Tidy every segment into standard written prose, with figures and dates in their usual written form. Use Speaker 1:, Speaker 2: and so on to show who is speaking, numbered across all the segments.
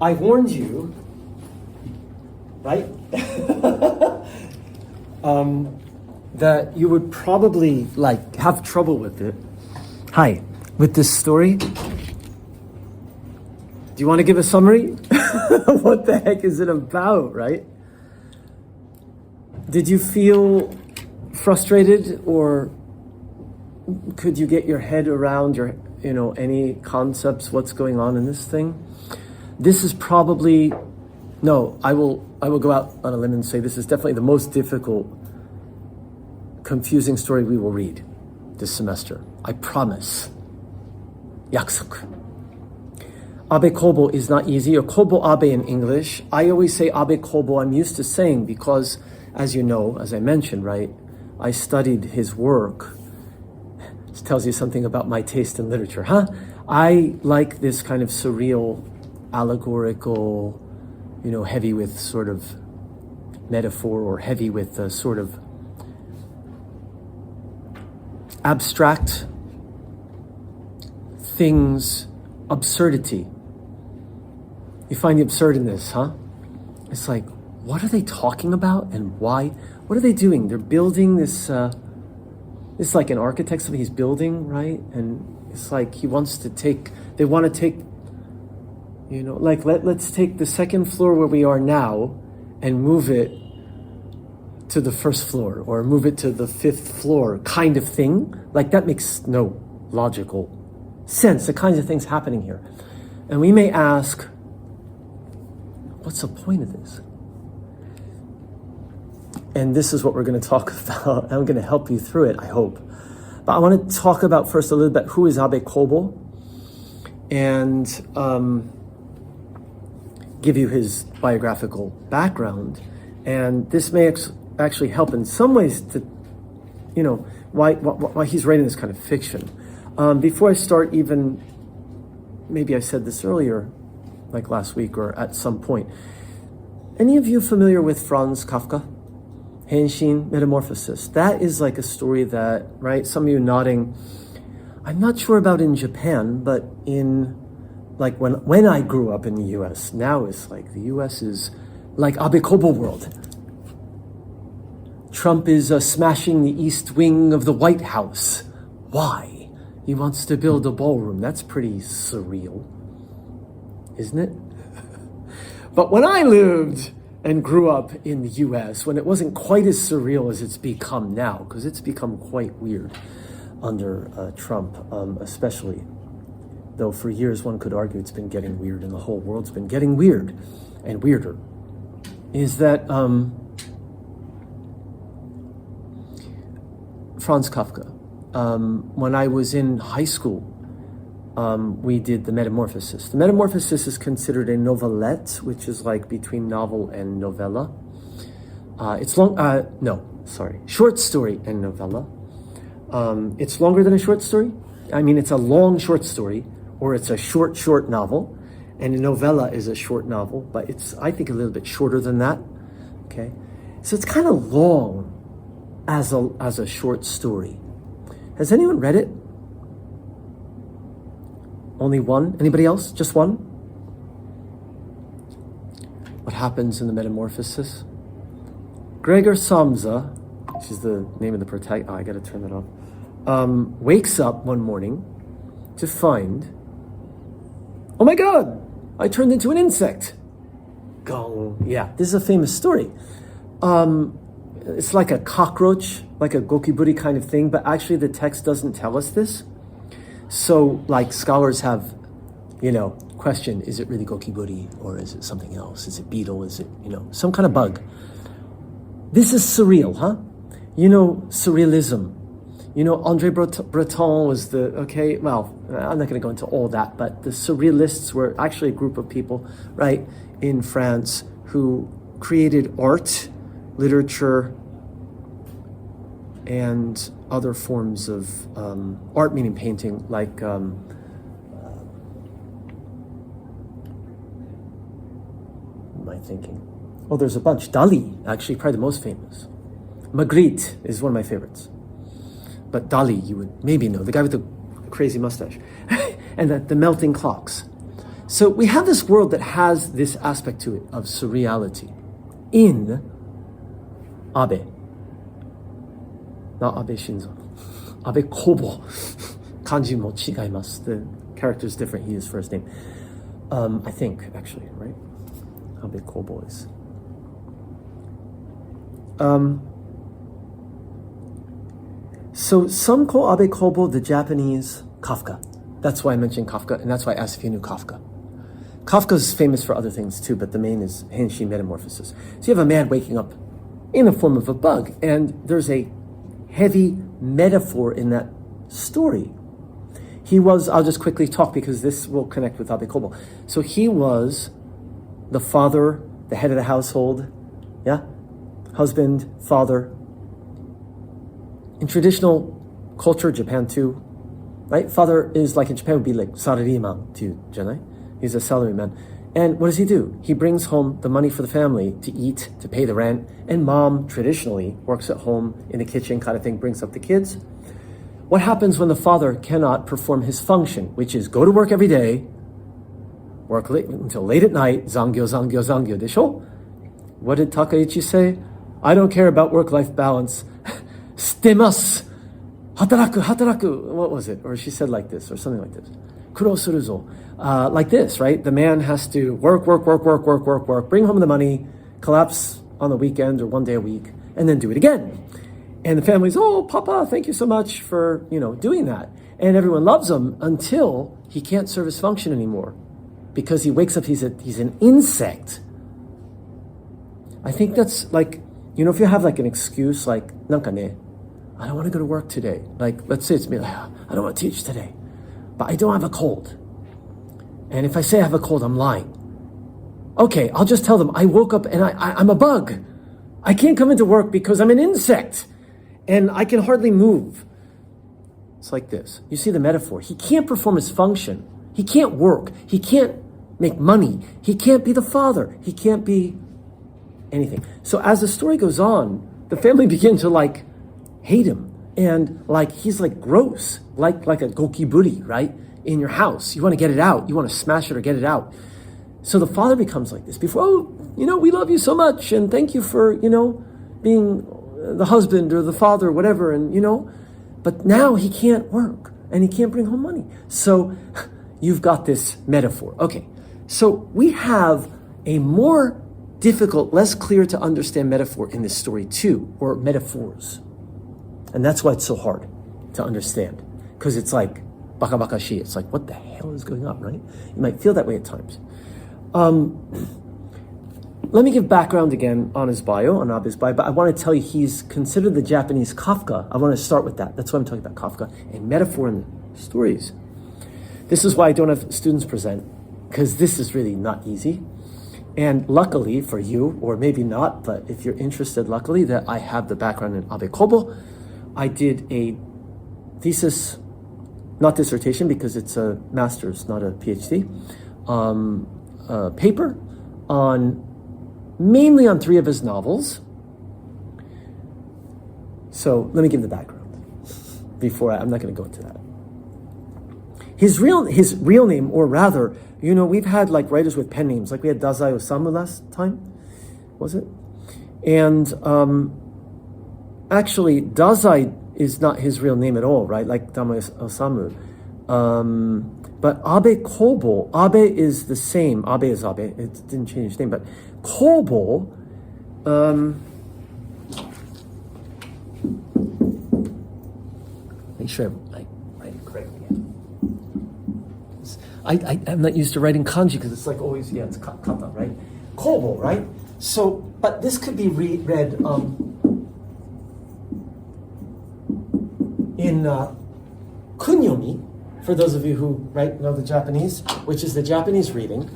Speaker 1: I warned you, right? That you would probably like have trouble with it. Hi, with this story. Do you want to give a summary? What the heck is it about, right? Did you feel frustrated, or could you get your head around any concepts, what's going on in this thing? This is probably, no, I will go out on a limb and say this is definitely the most difficult, confusing story we will read this semester. I promise. Yakusuk. Abe Kobo is not easy, or Kōbō Abe in English. I always say Abe Kobo. I'm used to saying because, as you know, as I mentioned, right, I studied his work. This tells you something about my taste in literature, huh? I like this kind of surreal, allegorical, heavy with sort of metaphor, or heavy with a sort of abstract things, absurdity. You find the absurd in this, huh? It's like, what are they talking about and why? What are they doing? They're building this, it's like an architect, something he's building, right? And it's like they want to take, like let's take the second floor where we are now and move it to the first floor, or move it to the fifth floor, kind of thing. Like that makes no logical sense, the kinds of things happening here. And we may ask, what's the point of this? And this is what we're going to talk about. I'm going to help you through it, I hope. But I want to talk about first a little bit who is Abe Kobo, and give you his biographical background. And this may actually help in some ways to, why he's writing this kind of fiction. Before I start, even, maybe I said this earlier, like last week or at some point. Any of you familiar with Franz Kafka? Henshin, Metamorphosis. That is like a story that, right, some of you nodding, I'm not sure about in Japan, but in, like when I grew up in the US, now it's like the US is like Abe Kobo world. Trump is smashing the east wing of the White House. Why? He wants to build a ballroom. That's pretty surreal, isn't it? But when I lived and grew up in the US, when it wasn't quite as surreal as it's become now, because it's become quite weird under Trump, especially. Though for years one could argue it's been getting weird, and the whole world's been getting weird and weirder, is that Franz Kafka. When I was in high school, we did The Metamorphosis. The Metamorphosis is considered a novelette, which is like between novel and novella. It's long, short story and novella. It's longer than a short story. I mean, it's a long short story, or it's a short novel. And a novella is a short novel, but it's, I think, a little bit shorter than that. Okay, so it's kind of long as a short story. Has anyone read it? Only one? Anybody else? Just one? What happens in the Metamorphosis? Gregor Samsa, which is the name of the protagonist. Oh, I gotta turn that off. Wakes up one morning to find, oh my God, I turned into an insect. Gong. Yeah, this is a famous story. It's like a cockroach, like a gokiburi kind of thing, but actually the text doesn't tell us this. So, like, scholars have, question, is it really gokiburi, or is it something else? Is it beetle? Is it, some kind of bug? This is surreal, huh? Surrealism. André Breton was I'm not going to go into all that, but the surrealists were actually a group of people, right, in France who created art, literature, and other forms of art, meaning painting, like what am I thinking? Oh, there's a bunch. Dali, actually, probably the most famous. Magritte is one of my favorites. But Dali, you would maybe know, the guy with the crazy mustache. And the melting clocks. So we have this world that has this aspect to it of surreality in Abe. Not Abe Shinzo. Abe Kobo. Kanji mo chigaimasu. The character is different. He is first name. I think, actually, right? Abe Kobo is. So some call Abe Kobo the Japanese Kafka. That's why I mentioned Kafka, and that's why I asked if you knew Kafka. Kafka's famous for other things too, but the main is Henshi metamorphosis. So you have a man waking up in the form of a bug, and there's a heavy metaphor in that story. He was, I'll just quickly talk because this will connect with Abe Kobo. So he was the father, the head of the household, yeah? Husband, father. In traditional culture, Japan too, right? Father is like in Japan would be like sarariman to you, janai? He's a salaryman. And what does he do? He brings home the money for the family to eat, to pay the rent. And mom, traditionally, works at home in the kitchen kind of thing, brings up the kids. What happens when the father cannot perform his function, which is go to work every day, work late, until late at night, zangyo, zangyo, zangyo, desho? What did Takaichi say? I don't care about work-life balance. Stemasu. Hataraku, hataraku. What was it? Or she said like this, or something like this. Kuro suruzo. Like this, right? The man has to work, bring home the money, collapse on the weekend or one day a week, and then do it again. And the family's, oh, Papa, thank you so much for, doing that. And everyone loves him until he can't serve his function anymore. Because he wakes up, he's an insect. I think that's like, if you have like an excuse, like, nanka ne, I don't want to go to work today. Like, let's say it's me, like, I don't want to teach today, but I don't have a cold. And if I say I have a cold, I'm lying. Okay, I'll just tell them I woke up and I'm a bug. I can't come into work because I'm an insect and I can hardly move. It's like this. You see the metaphor. He can't perform his function. He can't work. He can't make money. He can't be the father. He can't be anything. So as the story goes on, the family begin to like hate him. And like, he's like gross, like a gokiburi, right? In your house. You want to get it out. You want to smash it or get it out. So the father becomes like this. Before, we love you so much and thank you for, being the husband or the father or whatever. And, but now he can't work and he can't bring home money. So you've got this metaphor. Okay. So we have a more difficult, less clear to understand metaphor in this story too, or metaphors. And that's why it's so hard to understand. Because it's like, baka baka shi. It's like, what the hell is going on, right? You might feel that way at times. Let me give background again on his bio, on Abe's bio, but I want to tell you he's considered the Japanese Kafka. I want to start with that. That's why I'm talking about Kafka, a metaphor in stories. This is why I don't have students present, because this is really not easy. And luckily for you, or maybe not, but if you're interested, luckily that I have the background in Abe Kobo. I did a thesis, not dissertation because it's a master's, not a PhD, paper mainly on 3 of his novels. So let me give the background before I'm not going to go into that. His real name, or rather, we've had like writers with pen names, like we had Dazai Osamu last time, was it? And actually, Dazai is not his real name at all, right? Like Dama Osamu. But Abe Kobo, Abe is the same. Abe is Abe. It didn't change his name, but Kobo, make sure I write it correctly. I'm not used to writing kanji because it's like always, it's kata, right? Kobo, right? So, but this could be read in kunyomi, for those of you who know the Japanese, which is the Japanese reading.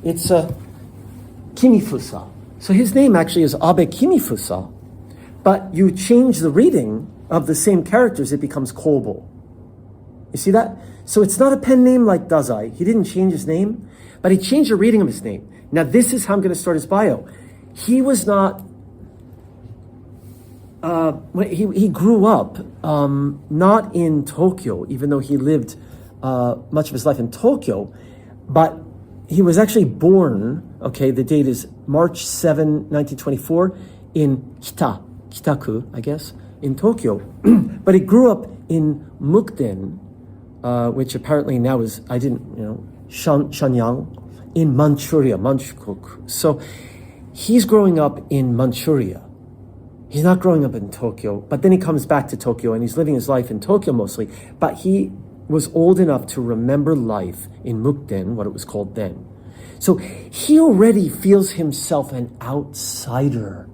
Speaker 1: It's Kimifusa. So his name actually is Abe Kimifusa, but you change the reading of the same characters, it becomes Kobo. You see that? So it's not a pen name like Dazai. He didn't change his name, but he changed the reading of his name. Now this is how I'm going to start his bio. He was not, he grew up not in Tokyo, even though he lived much of his life in Tokyo, but he was actually born, okay, the date is March 7, 1924, in Kitaku, I guess, in Tokyo. But he grew up in Mukden, which apparently now is, Shenyang, in Manchuria, Manchukuo. So he's growing up in Manchuria. He's not growing up in Tokyo, but then he comes back to Tokyo and he's living his life in Tokyo mostly. But he was old enough to remember life in Mukden, what it was called then. So he already feels himself an outsider.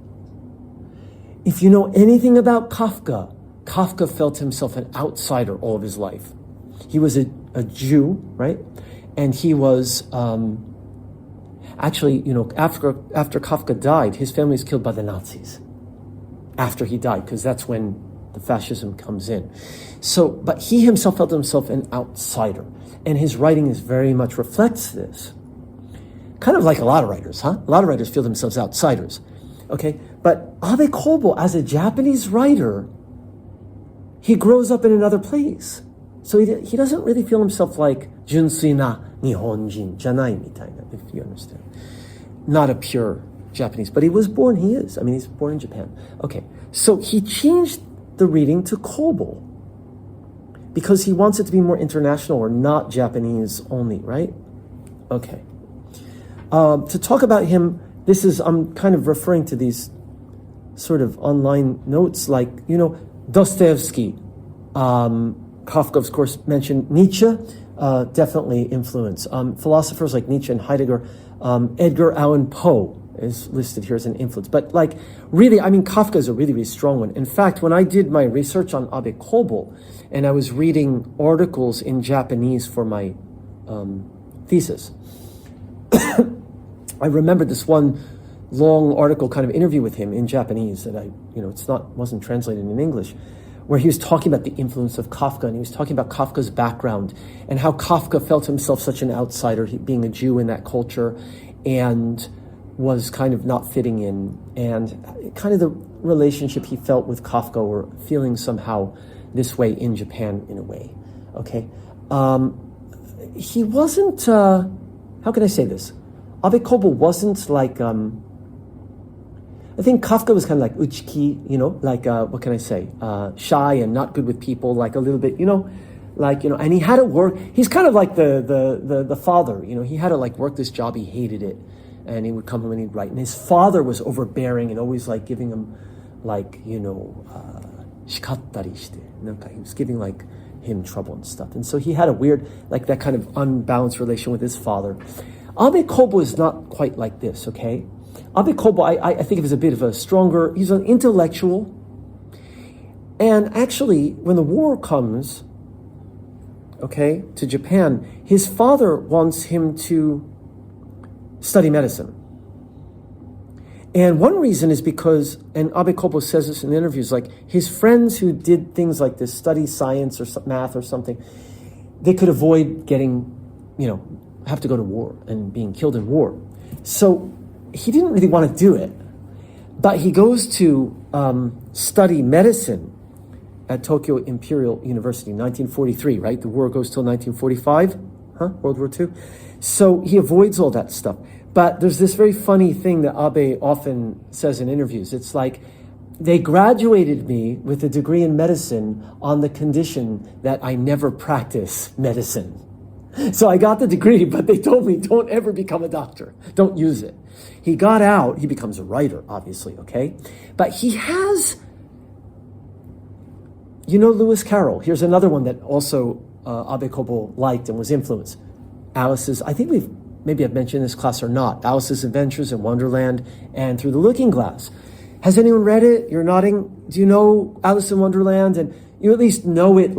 Speaker 1: If you know anything about Kafka, Kafka felt himself an outsider all of his life. He was a Jew, right? And he was, after Kafka died, his family was killed by the Nazis. After he died, because that's when the fascism comes in. So, but he himself felt himself an outsider. And his writing is very much reflects this. Kind of like a lot of writers, huh? A lot of writers feel themselves outsiders. Okay? But Abe Kōbō, as a Japanese writer, he grows up in another place. So he doesn't really feel himself like junsui na Nihonjin janai mitaina, if you understand. Not a pure Japanese, but he was born, he's born in Japan. Okay, so he changed the reading to Kobo because he wants it to be more international or not Japanese only, right? Okay. To talk about him, I'm kind of referring to these sort of online notes like, Dostoevsky, Kafka, of course, mentioned Nietzsche, definitely influence. Philosophers like Nietzsche and Heidegger, Edgar Allan Poe is listed here as an influence. But really, Kafka is a really, really strong one. In fact, when I did my research on Abe Kōbō, and I was reading articles in Japanese for my thesis, I remembered this one long article kind of interview with him in Japanese that wasn't translated in English, where he was talking about the influence of Kafka, and he was talking about Kafka's background and how Kafka felt himself such an outsider, being a Jew in that culture, and was kind of not fitting in, and kind of the relationship he felt with Kafka, or feeling somehow this way in Japan in a way, okay? He wasn't, how can I say this? Abe Kōbō wasn't like, I think Kafka was kind of like uchiki, what can I say? Shy and not good with people, like a little bit, and he had to work. He's kind of like the father, he had to work this job, he hated it. And he would come home and he'd write. And his father was overbearing and always giving him shikattari shite. He was giving him trouble and stuff. And so he had a weird, that kind of unbalanced relation with his father. Abe Kōbō is not quite like this, okay? Abe Kōbō, I think of as a bit of a stronger, he's an intellectual. And actually, when the war comes, okay, to Japan, his father wants him to study medicine. And one reason is because, and Abe Kōbō says this in interviews, his friends who did things like this, study science or math or something, they could avoid getting, have to go to war and being killed in war. So he didn't really want to do it, but he goes to study medicine at Tokyo Imperial University, 1943, right? The war goes till 1945, World War II. So he avoids all that stuff. But there's this very funny thing that Abe often says in interviews. It's they graduated me with a degree in medicine on the condition that I never practice medicine. So I got the degree, but they told me, don't ever become a doctor. Don't use it. He got out. He becomes a writer, obviously, okay? But he has, Lewis Carroll. Here's another one that also Abe Kōbō liked and was influenced. Alice's, I think maybe I've mentioned this class or not, Alice's Adventures in Wonderland and Through the Looking Glass. Has anyone read it? You're nodding. Do you know Alice in Wonderland? And you at least know it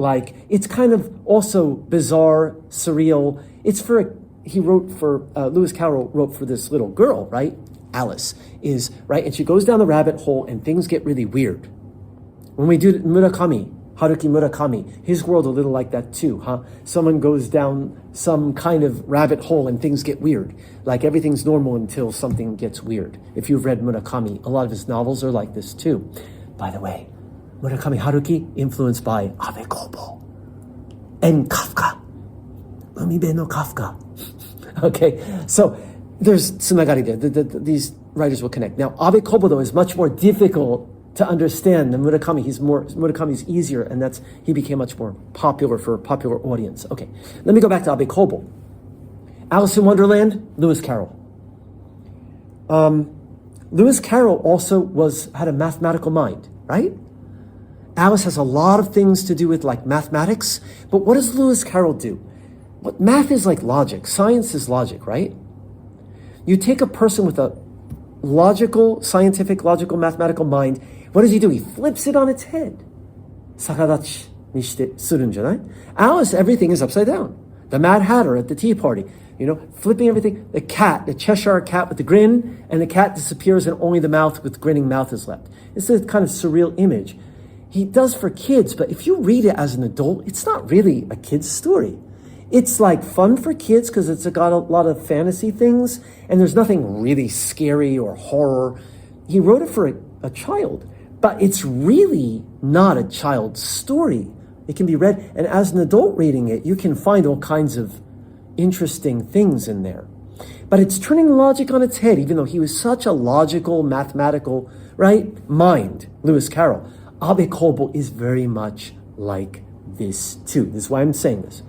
Speaker 1: it's kind of also bizarre, surreal. Lewis Carroll wrote for this little girl, right? Alice is, right? And she goes down the rabbit hole and things get really weird. When we do Haruki Murakami, his world a little like that too, huh? Someone goes down some kind of rabbit hole and things get weird. Everything's normal until something gets weird. If you've read Murakami, a lot of his novels are like this too. By the way, Murakami Haruki, influenced by Abe Kōbō and Kafka. Umibe no Kafka. Okay, so there's tsunagari there. These writers will connect. Now, Abe Kōbō, though, is much more difficult to understand than Murakami. Murakami's easier, and he became much more popular for a popular audience. Okay, let me go back to Abe Kōbō. Alice in Wonderland, Lewis Carroll. Lewis Carroll also had a mathematical mind, right? Alice has a lot of things to do with like mathematics, but what does Lewis Carroll do? Math is like logic. Science is logic, right? You take a person with a scientific, logical, mathematical mind. What does he do? He flips it on its head. Sakadachi ni shite surun janai? Alice, everything is upside down. The Mad Hatter at the tea party, flipping everything. The cat, the Cheshire cat with the grin, and the cat disappears and only the mouth with grinning mouth is left. It's a kind of surreal image. He does for kids, but if you read it as an adult, it's not really a kid's story. It's like fun for kids because it's got a lot of fantasy things, and there's nothing really scary or horror. He wrote it for a child, but it's really not a child's story. It can be read, and as an adult reading it, you can find all kinds of interesting things in there. But it's turning logic on its head, even though he was such a logical, mathematical, mind, Lewis Carroll. Abe Kōbō is very much like this too. This is why I'm saying this.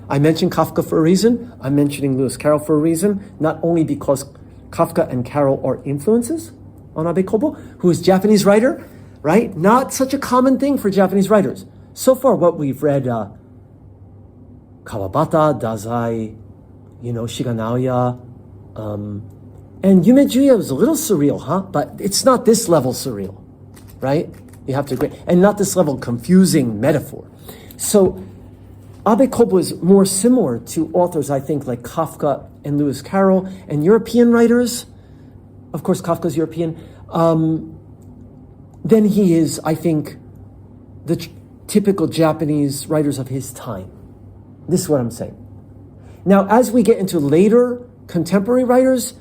Speaker 1: I mentioned Kafka for a reason. I'm mentioning Lewis Carroll for a reason, not only because Kafka and Carroll are influences on Abe Kōbō, who is a Japanese writer, right? Not such a common thing for Japanese writers. So far, what we've read, Kawabata, Dazai, Shiga Naoya, and Yume Juya was a little surreal, But it's not this level surreal, right? You have to agree. And not this level confusing metaphor. So Abe Kōbō is more similar to authors, I think, like Kafka and Lewis Carroll and European writers. Of course, Kafka's European. Then he is, I think, the typical Japanese writers of his time. This is what I'm saying. Now, as we get into later contemporary writers,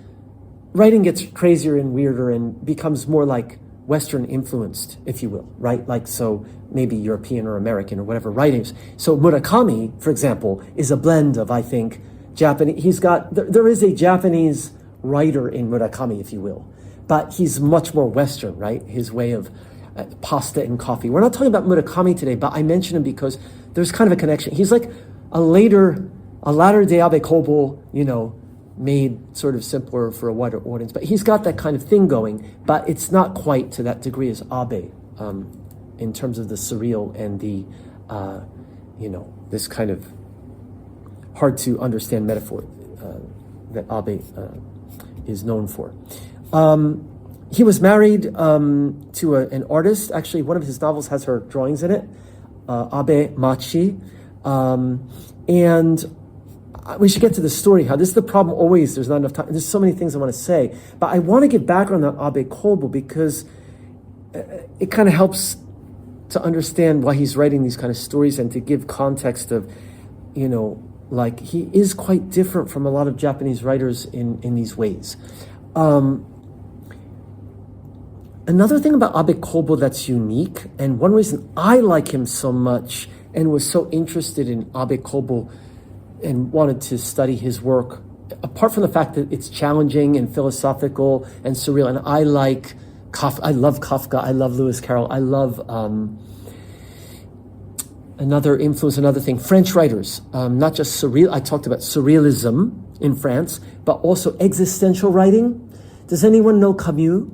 Speaker 1: writing gets crazier and weirder and becomes more like Western influenced, if you will, right? Like, so maybe European or American or whatever writings. So Murakami, for example, is a blend of, I think, Japanese. There is a Japanese writer in Murakami, if you will, but he's much more Western, right? His way of pasta and coffee. We're not talking about Murakami today, but I mention him because there's kind of a connection. He's like a latter day Abe Kōbō, made sort of simpler for a wider audience. But he's got that kind of thing going, but it's not quite to that degree as Abe, in terms of the surreal and the, this kind of hard to understand metaphor that Abe is known for. He was married to an artist. Actually, one of his novels has her drawings in it, Abe Machi. And we should get to the story. This is the problem always. There's not enough time. There's so many things I want to say. But I want to get background on Abe Kōbō because it kind of helps to understand why he's writing these kind of stories and to give context of, like he is quite different from a lot of Japanese writers in these ways. Another thing about Abe Kōbō that's unique, and one reason I like him so much and was so interested in Abe Kōbō and wanted to study his work, apart from the fact that it's challenging and philosophical and surreal, and I like Kafka, I love Kafka, I love Lewis Carroll, I love another thing, French writers, not just surreal, I talked about surrealism in France, but also existential writing. Does anyone know Camus,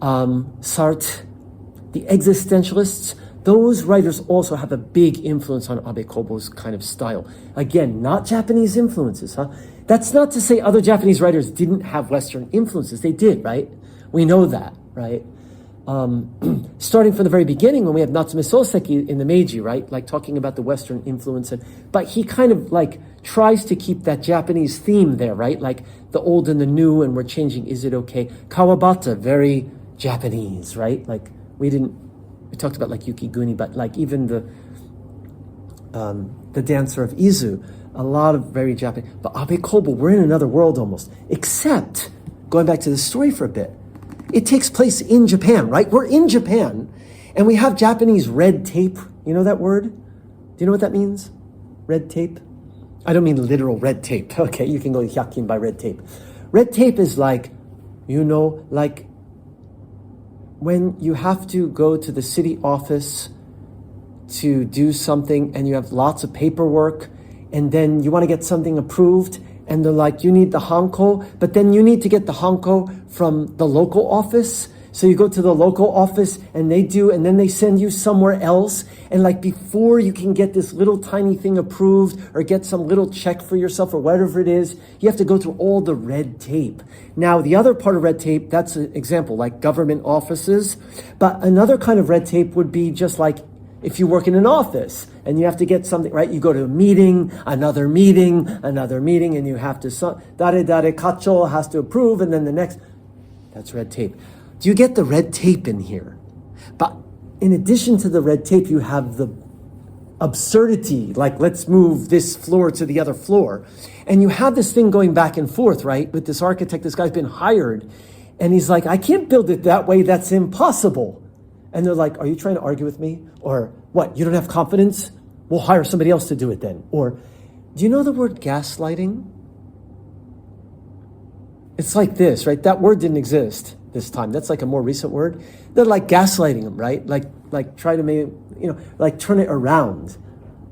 Speaker 1: Sartre, the existentialists? Those writers also have a big influence on Abe Kōbō's kind of style. Again, not Japanese influences, That's not to say other Japanese writers didn't have Western influences. They did, right? We know that, right? Starting from the very beginning when we have Natsume Soseki in the Meiji, right? Like talking about the Western influence. But he kind of like tries to keep that Japanese theme there, right? Like the old and the new, and we're changing, is it okay? Kawabata, very Japanese, right? Like we talked about like Yukiguni, but like even the dancer of Izu, a lot of very Japanese. But Abe Kōbō, we're in another world almost. Except, going back to the story for a bit, it takes place in Japan, right? We're in Japan, and we have Japanese red tape. You know that word? Do you know what that means? Red tape? I don't mean literal red tape. Okay, you can go hyakin by red tape. Red tape is like, like when you have to go to the city office to do something and you have lots of paperwork and then you want to get something approved and they're like, you need the hanko, but then you need to get the hanko from the local office. So you go to the local office and they do, and then they send you somewhere else. And like before you can get this little tiny thing approved or get some little check for yourself or whatever it is, you have to go through all the red tape. Now, the other part of red tape, that's an example, like government offices. But another kind of red tape would be just like if you work in an office and you have to get something, right? You go to a meeting, another meeting, and you have to, kacho has to approve, and then the next, that's red tape. Do you get the red tape in here? But in addition to the red tape, you have the absurdity, like let's move this floor to the other floor. And you have this thing going back and forth, right? With this architect, this guy's been hired, and he's like, I can't build it that way, that's impossible. And they're like, are you trying to argue with me? Or what, you don't have confidence? We'll hire somebody else to do it then. Or, do you know the word gaslighting? It's like this, right? That word didn't exist this time. That's like a more recent word. They're like gaslighting him, right? Like try to make, like turn it around,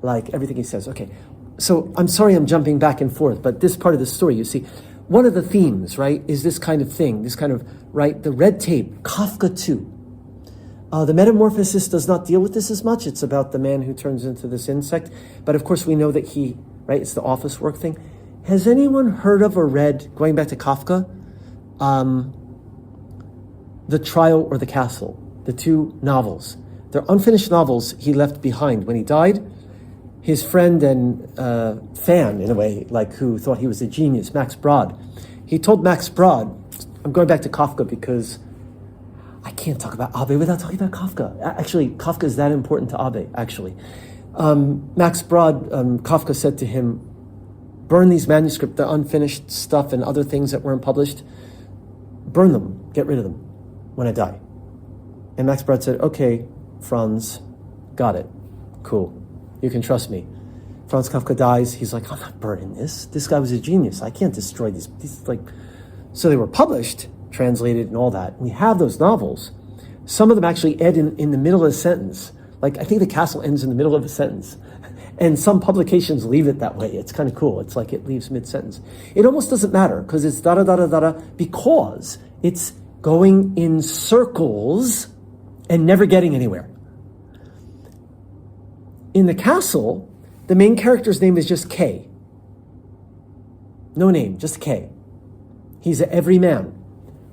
Speaker 1: like everything he says. Okay, so I'm sorry I'm jumping back and forth, but this part of the story, you see, one of the themes, right, is this kind of thing, this kind of, right, the red tape, Kafka too. The Metamorphosis does not deal with this as much. It's about the man who turns into this insect. But of course we know that he, right, it's the office work thing. Has anyone heard of or read, going back to Kafka, The Trial or the Castle, the two novels? They're unfinished novels he left behind. When he died, his friend and fan, in a way, like who thought he was a genius, Max Brod, he told Max Brod, I'm going back to Kafka because I can't talk about Abe without talking about Kafka. Actually, Kafka is that important to Abe, actually. Max Brod, Kafka said to him, burn these manuscripts, the unfinished stuff and other things that weren't published, burn them, get rid of them when I die. And Max Brod said, okay, Franz, got it, cool, you can trust me. Franz Kafka dies, he's like, I'm not burning this. This guy was a genius, I can't destroy these like, so they were published, translated and all that. We have those novels. Some of them actually end in the middle of a sentence. Like, I think The Castle ends in the middle of a sentence. And some publications leave it that way. It's kind of cool. It's like it leaves mid-sentence. It almost doesn't matter because it's da-da-da-da-da because it's going in circles and never getting anywhere. In The Castle, the main character's name is just K. No name, just K. He's an everyman.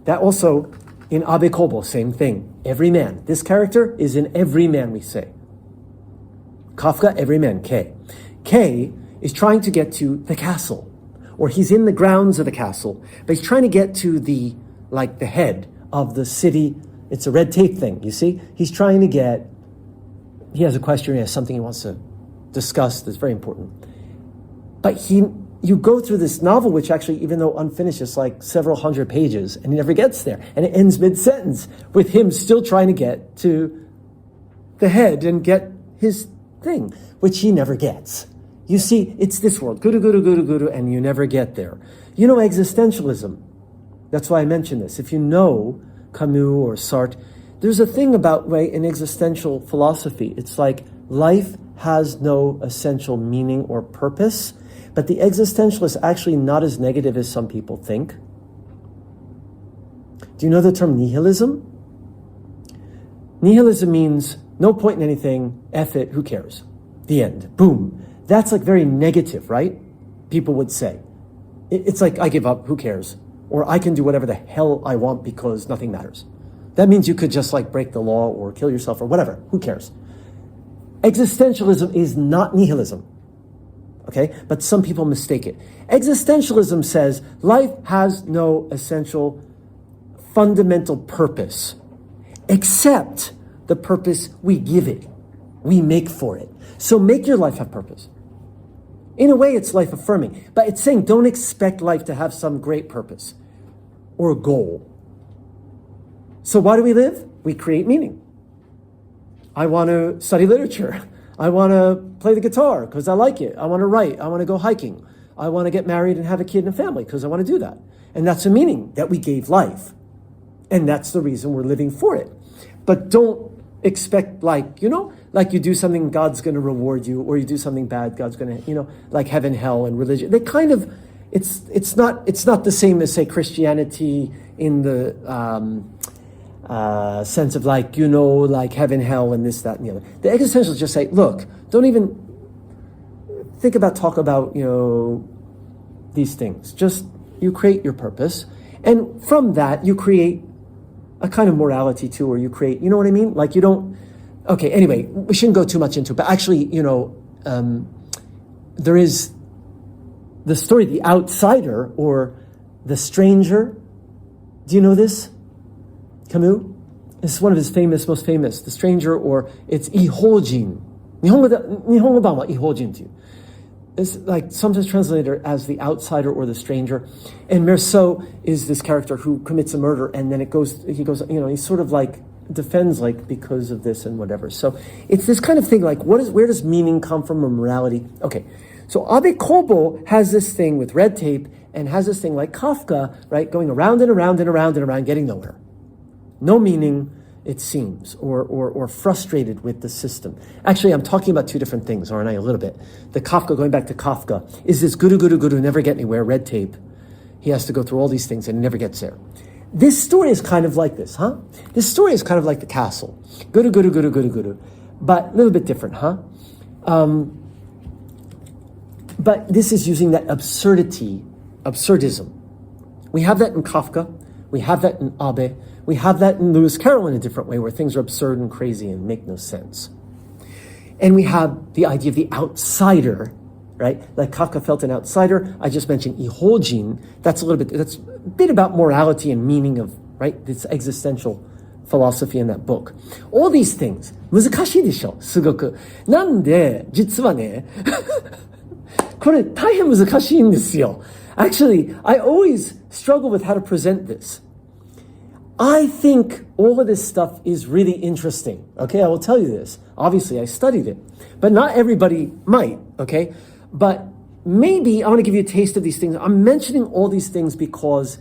Speaker 1: That also, in Abe Kobo, same thing. Everyman. This character is an everyman, we say. Kafka, everyman, K. K is trying to get to the castle, or he's in the grounds of the castle, but he's trying to get to the head of the city. It's a red tape thing, you see? He's trying to get, he has a question, he has something he wants to discuss that's very important. But you go through this novel, which actually, even though unfinished, is like several hundred pages, and he never gets there. And it ends mid-sentence with him still trying to get to the head and get his thing, which he never gets. You see, it's this world, guru, and you never get there. You know existentialism. That's why I mentioned this. If you know Camus or Sartre, there's a thing about, right, in existential philosophy. It's like life has no essential meaning or purpose. But the existentialist is actually not as negative as some people think. Do you know the term nihilism? Nihilism means no point in anything, F it, who cares? The end, boom. That's like very negative, right? People would say. It's like, I give up, who cares? Or I can do whatever the hell I want because nothing matters. That means you could just like break the law or kill yourself or whatever, who cares? Existentialism is not nihilism. Okay, but some people mistake it. Existentialism says life has no essential, fundamental purpose, except the purpose we give it, we make for it. So make your life have purpose. In a way, it's life affirming, but it's saying don't expect life to have some great purpose or goal. So why do we live? We create meaning. I want to study literature. I want to play the guitar because I like it. I want to write. I want to go hiking. I want to get married and have a kid and a family because I want to do that. And that's the meaning that we gave life. And that's the reason we're living for it. But don't expect like you do something, God's going to reward you, or you do something bad, God's going to, like heaven, hell, and religion. They kind of, it's not the same as, say, Christianity in the sense of like heaven, hell, and this, that, and the other. The existentialists just say, look, don't even talk about, these things. Just, you create your purpose. And from that, you create a kind of morality too, or you create, you know what I mean? Like you don't, okay, anyway, we shouldn't go too much into it, but actually, there is the story, the outsider or the stranger. Do you know this? Camus? This is one of his most famous, the stranger, or it's ihojin. Nihongo版はihojin to you. It's like sometimes translated as the outsider or the stranger. And Meursault is this character who commits a murder, and then he goes, he sort of like defends like because of this and whatever. So it's this kind of thing like where does meaning come from or morality? Okay, so Abe Kobo has this thing with red tape and has this thing like Kafka, right, going around and around and around and around, getting nowhere. No meaning, it seems, or frustrated with the system. Actually, I'm talking about two different things, aren't I, a little bit? The Kafka, going back to Kafka, is this guru, never get anywhere, red tape. He has to go through all these things and he never gets there. This story is kind of like this, huh? This story is kind of like the castle. Guru, but a little bit different, huh? But this is using that absurdism. We have that in Kafka. We have that in Abe. We have that in Lewis Carroll in a different way, where things are absurd and crazy and make no sense. And we have the idea of the outsider, right? Like Kafka felt an outsider. I just mentioned ihojin. That's a bit about morality and meaning of, right? This existential philosophy in that book. All these things, 難しいでしょ、すごく。なんで、実はね、これ大変難しいんですよ。Actually, I always struggle with how to present this. I think all of this stuff is really interesting. Okay, I will tell you this. Obviously, I studied it. But not everybody might, okay? But maybe I want to give you a taste of these things. I'm mentioning all these things because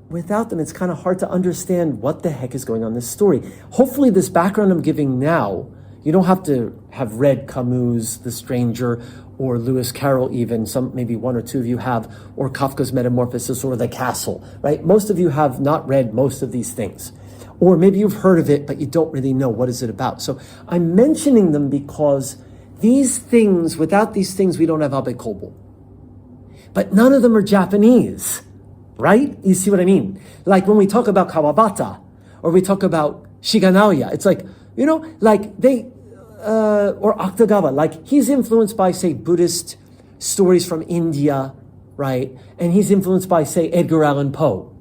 Speaker 1: without them, it's kind of hard to understand what the heck is going on in this story. Hopefully, this background I'm giving now, you don't have to have read Camus' The Stranger, or Lewis Carroll even, maybe one or two of you have, or Kafka's Metamorphosis, or The Castle, right? Most of you have not read most of these things. Or maybe you've heard of it, but you don't really know what is it about. So I'm mentioning them because these things, without these things, we don't have Abe Kobo. But none of them are Japanese, right? You see what I mean? Like when we talk about Kawabata, or we talk about Shiganaoya, it's like, or Akutagawa, like he's influenced by, say, Buddhist stories from India, right? And he's influenced by, say, Edgar Allan Poe.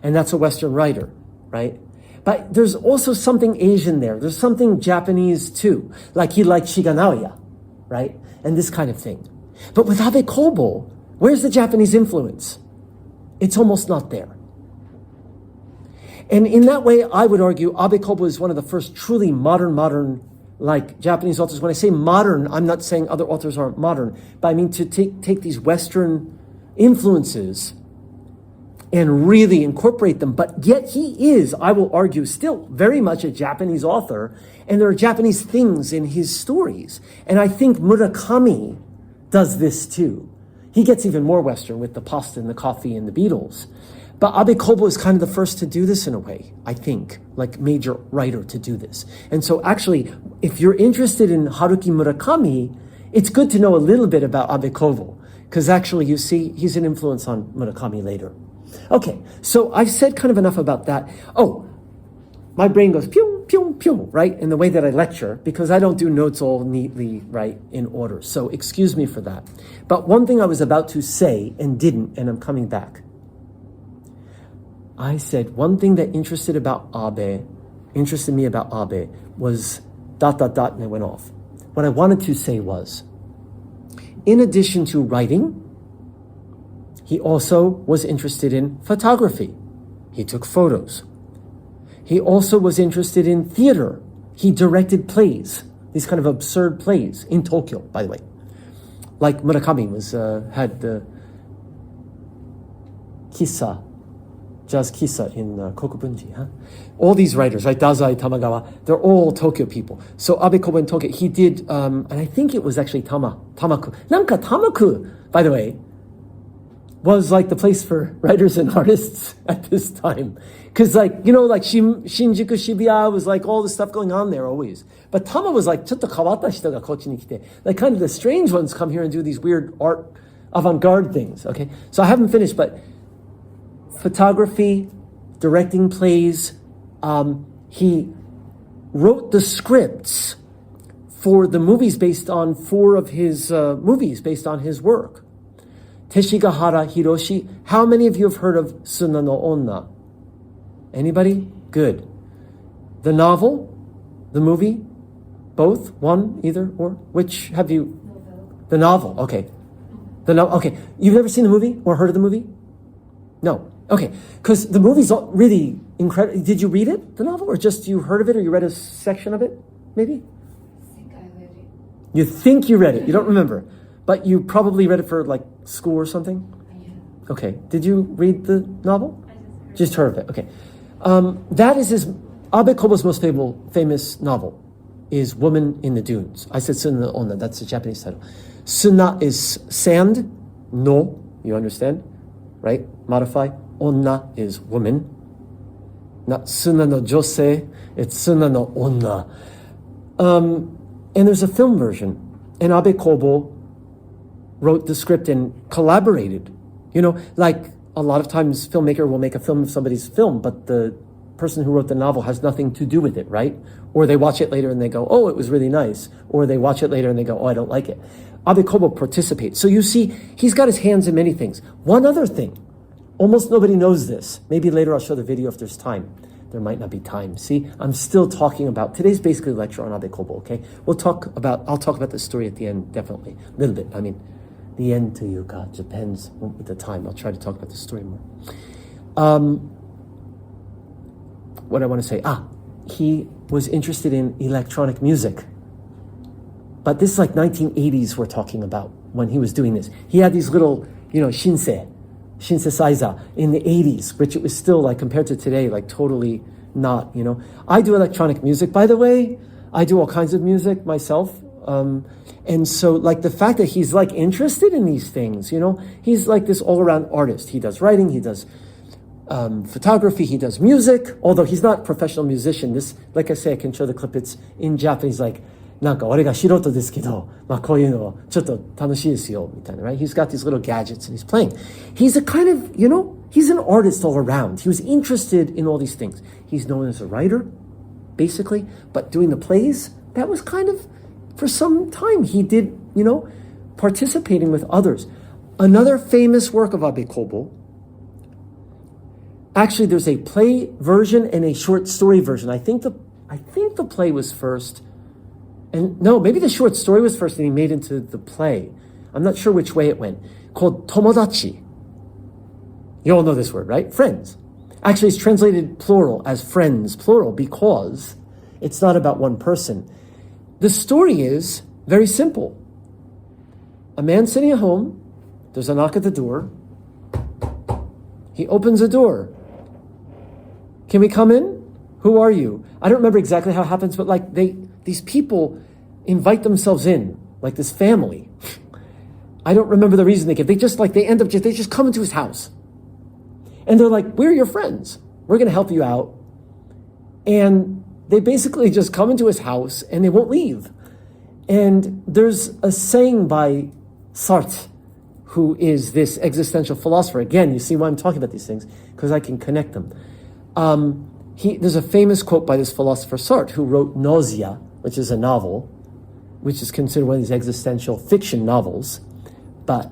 Speaker 1: And that's a Western writer, right? But there's also something Asian there. There's something Japanese too. Like he liked Shiganaoya, right? And this kind of thing. But with Abe Kobo, where's the Japanese influence? It's almost not there. And in that way, I would argue Abe Kobo is one of the first truly modern, like Japanese authors. When I say modern, I'm not saying other authors aren't modern, but I mean to take these Western influences and really incorporate them. But yet he is, I will argue, still very much a Japanese author, and there are Japanese things in his stories. And I think Murakami does this too. He gets even more Western with the pasta and the coffee and the Beatles. But Abe Kobo is kind of the first to do this in a way, I think, like major writer to do this. And so actually, if you're interested in Haruki Murakami, it's good to know a little bit about Abe Kobo, because actually you see he's an influence on Murakami later. Okay, so I've said kind of enough about that. Oh, my brain goes pew, pew, pew, right, in the way that I lecture, because I don't do notes all neatly, right, in order. So excuse me for that. But one thing I was about to say and didn't, and I'm coming back. I said one thing that interested me about Abe was ... and it went off. What I wanted to say was, in addition to writing, he also was interested in photography. He took photos. He also was interested in theater. He directed plays. these kind of absurd plays in Tokyo, by the way. Like Murakami had the Kissa, jazz Kissa in Kokubunji. Huh? All these writers, right? Dazai, Tamagawa, they're all Tokyo people. So Abe Kobo in Tokyo, he did, and I think it was actually Tamaku. Nanka Tamaku, by the way, was like the place for writers and artists at this time. Because like, Shinjuku, Shibuya was like all this stuff going on there always. But Tama was like, ちょっと変わった人がこっちに来て, like kind of the strange ones come here and do these weird art, avant-garde things, okay? So I haven't finished, but photography, directing plays, he wrote the scripts for the movies based on 4 of his movies based on his work. Teshigahara Hiroshi. How many of you have heard of Suna no Onna? Anybody? Good. The novel? The movie? Both? One? Either? Or? Which have you? The novel. Okay. Okay. You've never seen the movie or heard of the movie? No. Okay. Because the movie's really incredible. Did you read it, the novel? Or just you heard of it or you read a section of it? Maybe?
Speaker 2: I think I read it.
Speaker 1: You think you read it. You don't remember. But you probably read it for like school or something?
Speaker 2: Yeah.
Speaker 1: Okay. Did you read the novel?
Speaker 2: I
Speaker 1: Just heard of it. Okay. That is Abe Kobo's most famous novel is Woman in the Dunes. I said Suna no Onna. That's the Japanese title. Suna is sand. No. You understand? Right? Modify. Onna is woman. Not Suna no Jose. It's Suna no Onna. And there's a film version. And Abe Kobo wrote the script and collaborated. Like a lot of times filmmaker will make a film of somebody's film, but the person who wrote the novel has nothing to do with it, right? Or they watch it later and they go, oh, it was really nice. Or they watch it later and they go, oh, I don't like it. Abe Kobo participates. So you see, he's got his hands in many things. One other thing, almost nobody knows this. Maybe later I'll show the video if there's time. There might not be time. See, I'm still talking about, today's basically a lecture on Abe Kobo, okay? I'll talk about the story at the end, definitely. A little bit, the end to you, God, depends with the time. I'll try to talk about the story more. What I want to say, he was interested in electronic music. But this is like 1980s we're talking about when he was doing this. He had these little, synthesizer in the 80s, which it was still like compared to today, like totally not, I do electronic music, by the way. I do all kinds of music myself. And so like the fact that he's like interested in these things, he's like this all around artist. He does writing, he does photography, he does music, although he's not a professional musician. This, like I say, I can show the clip. It's in Japanese, like, なんか俺が素人ですけど、こういうのちょっと楽しいですよみたいな, right? He's got these little gadgets and he's playing. He's a kind of, he's an artist all around. He was interested in all these things. He's known as a writer, basically, but doing the plays, that was kind of, for some time, he did, participating with others. Another famous work of Abe Kobo, actually there's a play version and a short story version. I think the play was first. And no, maybe the short story was first and he made into the play. I'm not sure which way it went. Called Tomodachi. You all know this word, right? Friends. Actually, it's translated plural as friends, plural, because it's not about one person. The story is very simple. A man sitting at home, there's a knock at the door. He opens the door. Can we come in? Who are you? I don't remember exactly how it happens, but like these people invite themselves in, like this family. I don't remember the reason they give. They just come into his house. And they're like, we're your friends. We're going to help you out. And they basically just come into his house and they won't leave. And there's a saying by Sartre, who is this existential philosopher. Again, you see why I'm talking about these things, because I can connect them. There's a famous quote by this philosopher Sartre, who wrote Nausea, which is a novel, which is considered one of these existential fiction novels. But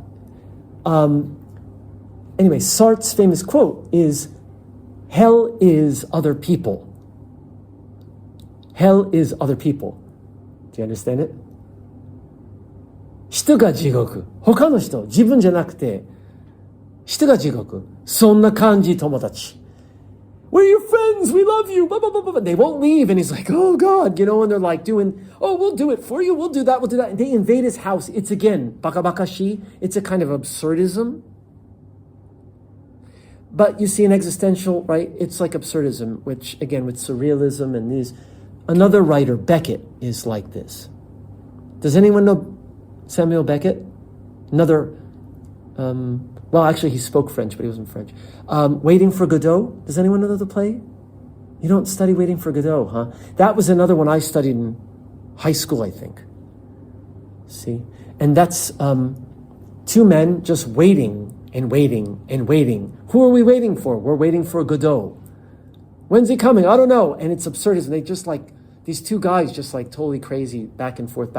Speaker 1: anyway, Sartre's famous quote is, hell is other people. Hell is other people. Do you understand it? 人が地獄。他の人、自分じゃなくて、人が地獄。そんな感じ、友達。we're your friends, we love you, blah, blah, blah, blah. They won't leave. And he's like, oh God, and they're like doing, oh, we'll do it for you, we'll do that. And they invade his house. It's again, bakabakashi. It's a kind of absurdism. But you see an existential, right? It's like absurdism, which again, with surrealism and these, another writer, Beckett, is like this. Does anyone know Samuel Beckett? Another, well, actually, he spoke French, but he wasn't French. Waiting for Godot. Does anyone know the play? You don't study Waiting for Godot, huh? That was another one I studied in high school, I think. See? And that's two men just waiting and waiting and waiting. Who are we waiting for? We're waiting for Godot. When's he coming? I don't know. And it's absurdism. They just like, these two guys just like totally crazy, back and forth,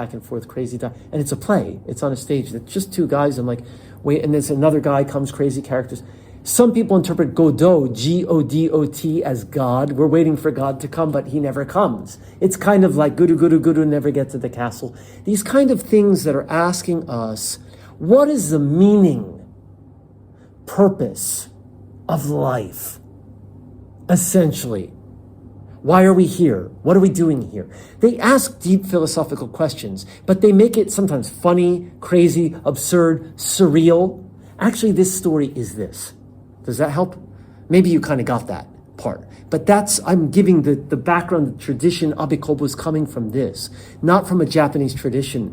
Speaker 1: crazy. And it's a play. It's on a stage. It's just two guys and like, wait, and there's another guy comes, crazy characters. Some people interpret Godot, G-O-D-O-T, as God. We're waiting for God to come, but he never comes. It's kind of like guru, never get to the castle. These kind of things that are asking us, what is the meaning, purpose of life, essentially? Why are we here? What are we doing here? They ask deep philosophical questions, but they make it sometimes funny, crazy, absurd, surreal. Actually, this story is this. Does that help? Maybe you kind of got that part. But I'm giving the background, the tradition. Abe Kobo is coming from this, not from a Japanese tradition,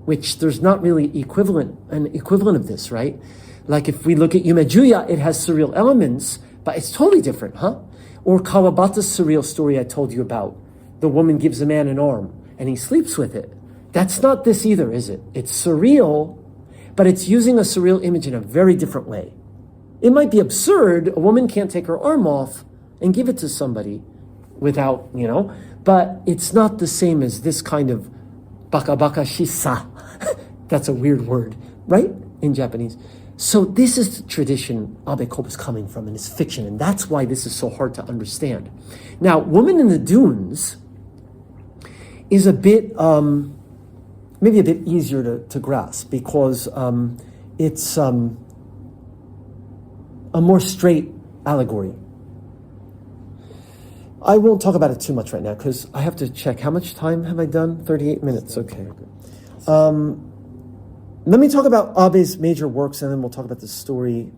Speaker 1: which there's not really an equivalent of this, right? Like if we look at Yumejuya, it has surreal elements, but it's totally different, huh? Or Kawabata's surreal story I told you about. The woman gives a man an arm and he sleeps with it. That's not this either, is it? It's surreal, but it's using a surreal image in a very different way. It might be absurd. A woman can't take her arm off and give it to somebody without, but it's not the same as this kind of baka shisa. That's a weird word, right? In Japanese. So this is the tradition Abe Kobo is coming from, and it's fiction, and that's why this is so hard to understand. Now, Woman in the Dunes is a bit, maybe a bit easier to grasp, because it's a more straight allegory. I won't talk about it too much right now, because I have to check. How much time have I done? 38 minutes, okay. Let me talk about Abe's major works, and then we'll talk about the story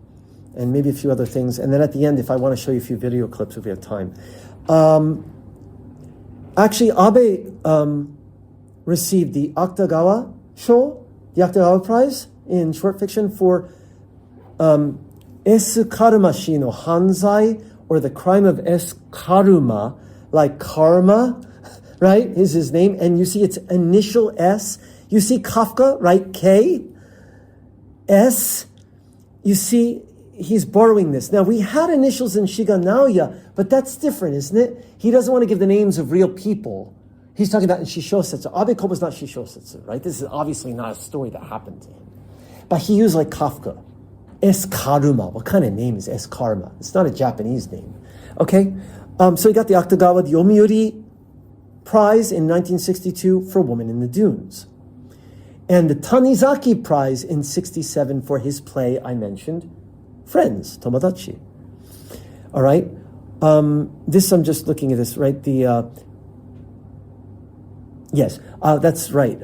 Speaker 1: and maybe a few other things. And then at the end, if I want to show you a few video clips, if we have time. Actually, Abe received the Akutagawa Sho, the Akutagawa Prize in short fiction for Esu Karumashi no Hanzai, or the crime of S. Karuma, like karma, right, is his name. And you see its initial S. You see Kafka, right? K, S. You see, he's borrowing this. Now, we had initials in Shiga Naoya, but that's different, isn't it? He doesn't want to give the names of real people. He's talking about in Shishosetsu. Abe Kobo is not Shishosetsu, right? This is obviously not a story that happened to him. But he used like Kafka. S. Karuma. What kind of name is S. Karuma? It's not a Japanese name. Okay? So he got the Akutagawa, the Yomiuri Prize in 1962 for Woman in the Dunes. And the Tanizaki Prize in 1967 for his play I mentioned, Friends, Tomodachi. All right? This, I'm just looking at this, right? Yes, that's right.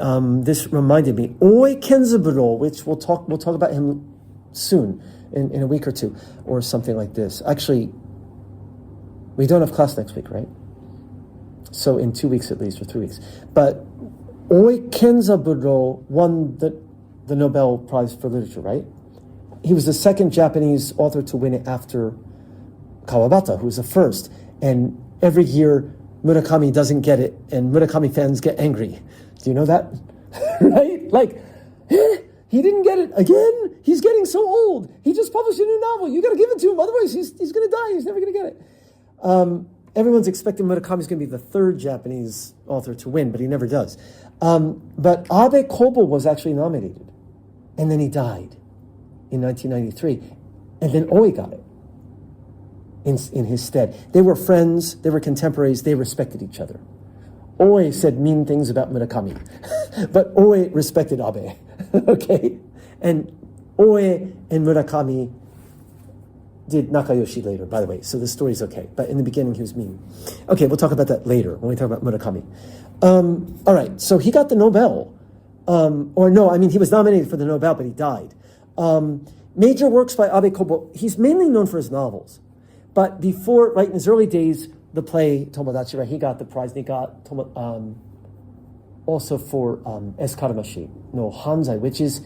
Speaker 1: This reminded me. Oe Kenzaburo, which we'll talk about him soon, in a week or two, or something like this. Actually, we don't have class next week, right? So in 2 weeks at least, or 3 weeks. But Oe Kenzaburo won the Nobel Prize for Literature, right? He was the second Japanese author to win it after Kawabata, who was the first. And every year, Murakami doesn't get it, and Murakami fans get angry. Do you know that? Right? Like, he didn't get it again? He's getting so old. He just published a new novel. You got to give it to him, otherwise he's going to die. He's never going to get it. Everyone's expecting Murakami's going to be the third Japanese author to win, but he never does. But Abe Kobo was actually nominated, and then he died in 1993, and then Oe got it in his stead. They were friends, they were contemporaries, they respected each other. Oe said mean things about Murakami, but Oe respected Abe, okay? And Oe and Murakami did Nakayoshi later, by the way, so the story's okay. But in the beginning, he was mean. Okay, we'll talk about that later when we talk about Murakami. All right, so he got the Nobel. He was nominated for the Nobel, but he died. Major works by Abe Kobo. He's mainly known for his novels. But before, right, in his early days, the play Tomodachi, right, he got the prize, and he got also for Eskaramashi no Hanzai, which is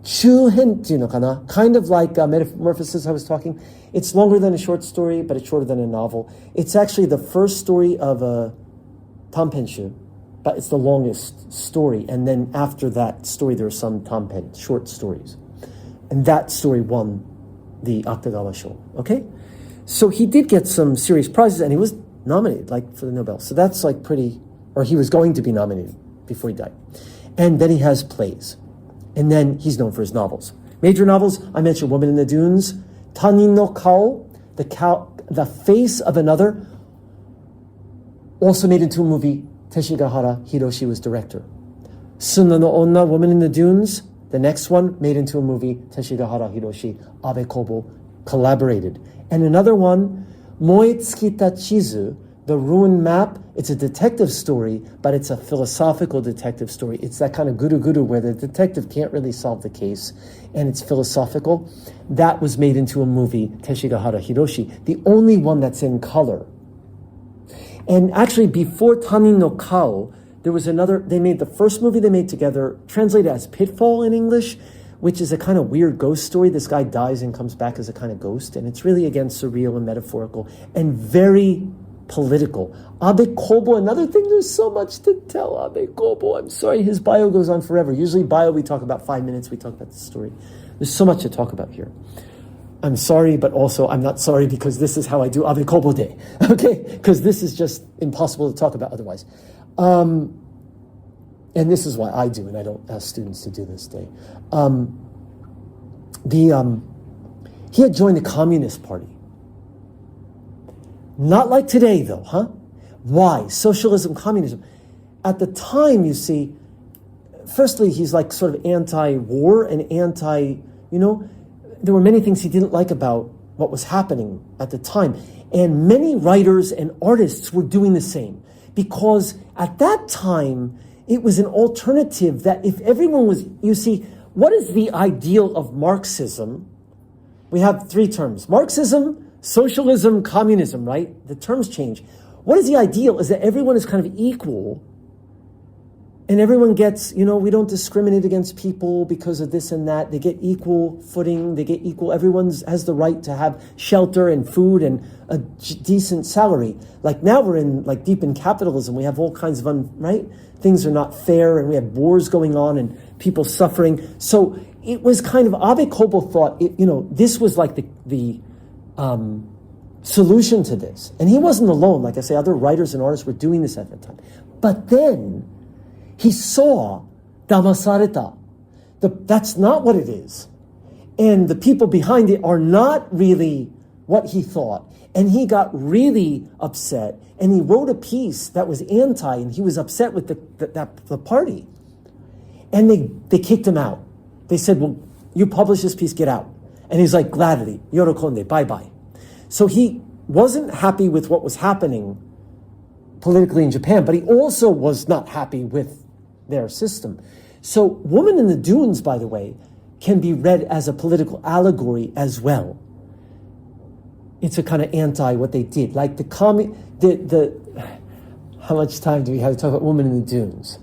Speaker 1: Chuhenっていうのかな? Kind of like Metamorphosis I was talking. It's longer than a short story, but it's shorter than a novel. It's actually the first story of a Tanpenshu, but it's the longest story. And then after that story, there are some Tanpen, short stories. And that story won the Akutagawa Show. Okay? So he did get some serious prizes, and he was nominated, like, for the Nobel. So that's, like, pretty, or he was going to be nominated before he died. And then he has plays. And then he's known for his novels. Major novels, I mentioned Woman in the Dunes, Tanin no Kao, the Face of Another, also made into a movie. Teshigahara Hiroshi was director. Suna no Onna, Woman in the Dunes, the next one, made into a movie. Teshigahara Hiroshi, Abe Kobo collaborated. And another one, Moe Tsukita Chizu, The Ruined Map. It's a detective story, but it's a philosophical detective story. It's that kind of guru where the detective can't really solve the case, and it's philosophical. That was made into a movie, Teshigahara Hiroshi, the only one that's in color. And actually, before Tanin no Kao, there was another, they made the first movie they made together, translated as Pitfall in English, which is a kind of weird ghost story. This guy dies and comes back as a kind of ghost, and it's really, again, surreal and metaphorical, and very political. Abe Kobo, another thing, there's so much to tell Abe Kobo. I'm sorry, his bio goes on forever. Usually bio, we talk about 5 minutes, we talk about the story. There's so much to talk about here. I'm sorry, but also I'm not sorry because this is how I do Abe Kobo Day, okay? Because this is just impossible to talk about otherwise. And this is why I do, and I don't ask students to do this day. He had joined the Communist Party. Not like today, though, huh? Why? Socialism, communism. At the time, you see, firstly, he's like sort of anti-war and there were many things he didn't like about what was happening at the time. And many writers and artists were doing the same. Because at that time, it was an alternative that if everyone was, you see, what is the ideal of Marxism? We have 3 terms: Marxism, socialism, communism, right? The terms change. What is the ideal is that everyone is kind of equal and everyone gets, we don't discriminate against people because of this and that. They get equal footing, they get equal, everyone has the right to have shelter and food and a decent salary. Like now we're in, like deep in capitalism, we have all kinds of, right? Things are not fair and we have wars going on and people suffering. So it was kind of, Abe Kobo thought, this was like the solution to this. And he wasn't alone. Like I say, other writers and artists were doing this at that time. But then he saw Damasareta. That's not what it is. And the people behind it are not really what he thought. And he got really upset. And he wrote a piece that was anti, and he was upset with the party. And they kicked him out. They said, well, you publish this piece, get out. And he's like, gladly, yorokonde, bye-bye. So he wasn't happy with what was happening politically in Japan, but he also was not happy with their system. So Woman in the Dunes, by the way, can be read as a political allegory as well. It's a kind of anti what they did. Like how much time do we have to talk about Woman in the Dunes?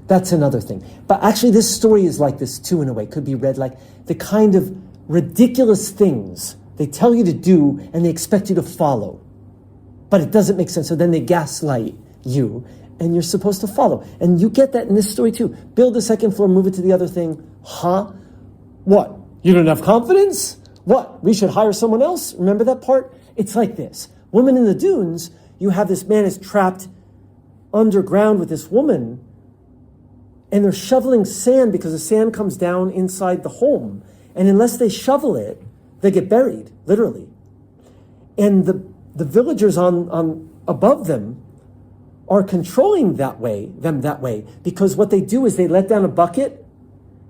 Speaker 1: That's another thing. But actually this story is like this too in a way. It could be read like the kind of ridiculous things they tell you to do and they expect you to follow. But it doesn't make sense. So then they gaslight you and you're supposed to follow. And you get that in this story too. Build the second floor, move it to the other thing. Huh? What? You don't have confidence? What? We should hire someone else? Remember that part? It's like this. Woman in the Dunes, you have this man is trapped underground with this woman and they're shoveling sand because the sand comes down inside the home. And unless they shovel it, they get buried, literally. And the villagers on above them are controlling them that way, because what they do is they let down a bucket,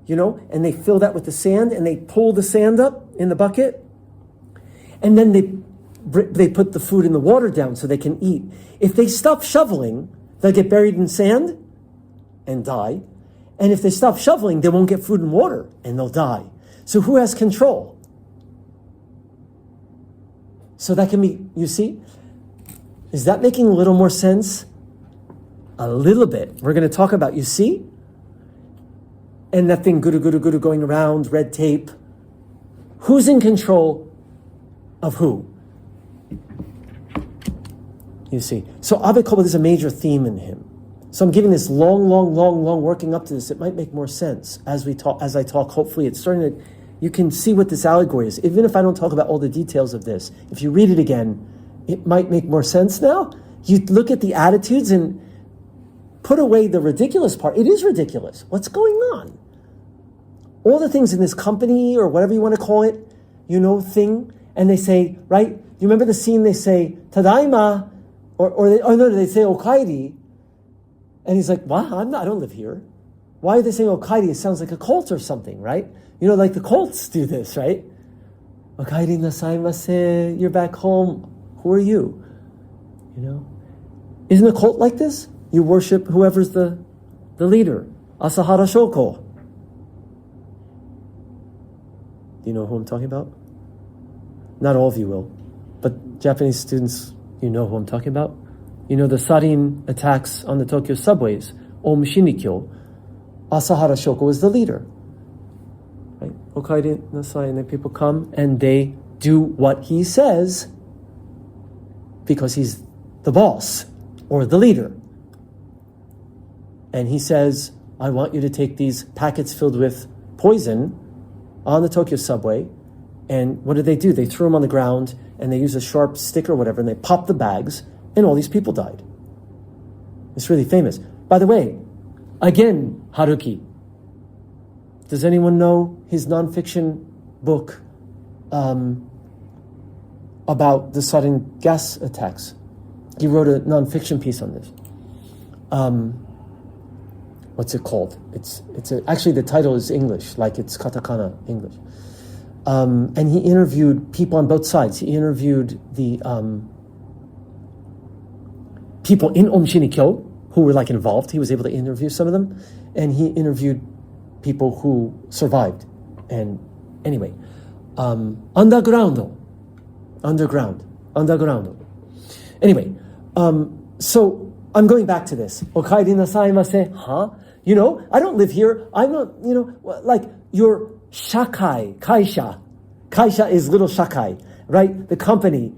Speaker 1: and they fill that with the sand and they pull the sand up in the bucket. and then they put the food and the water down so they can eat. If they stop shoveling, they'll get buried in sand and die. And if they stop shoveling, they won't get food and water and they'll die. So who has control? So that can be, you see? Is that making a little more sense? A little bit. We're going to talk about, you see? And that thing, guru going around, red tape. Who's in control of who? You see. So Abe Kobo, there's a major theme in him. So I'm giving this long working up to this. It might make more sense as I talk. Hopefully it's starting to, you can see what this allegory is. Even if I don't talk about all the details of this, if you read it again, it might make more sense now. You look at the attitudes and put away the ridiculous part. It is ridiculous. What's going on? All the things in this company, or whatever you want to call it, thing, and they say, right? You remember the scene, they say, Tadaima, they say Okairi, and he's like, what? I don't live here. Why are they saying Okairi? It sounds like a cult or something, right? Like the cults do this, right? Okairi nasaimase, you're back home. Who are you? Isn't a cult like this? You worship whoever's the leader. Asahara Shoko. Do you know who I'm talking about? Not all of you will, but Japanese students, you know who I'm talking about. The sarin attacks on the Tokyo subways, Om Shinikyo. Asahara Shoko was the leader. Right? Okairi nasai, and then people come and they do what he says because he's the boss or the leader. And he says, I want you to take these packets filled with poison on the Tokyo subway. And what do? They threw them on the ground and they use a sharp stick or whatever and they popped the bags and all these people died. It's really famous. By the way, again, Haruki. Does anyone know his nonfiction book about the sudden gas attacks? He wrote a nonfiction piece on this. What's it called? Actually the title is English, like it's katakana English. And he interviewed people on both sides. He interviewed the people in Om Shinikyo who were involved. He was able to interview some of them, and he interviewed people who survived. And anyway, underground. Anyway, so I'm going back to this. Okairi nasaimase, huh? I don't live here. I'm not, your shakai, kaisha. Kaisha is little shakai, right? The company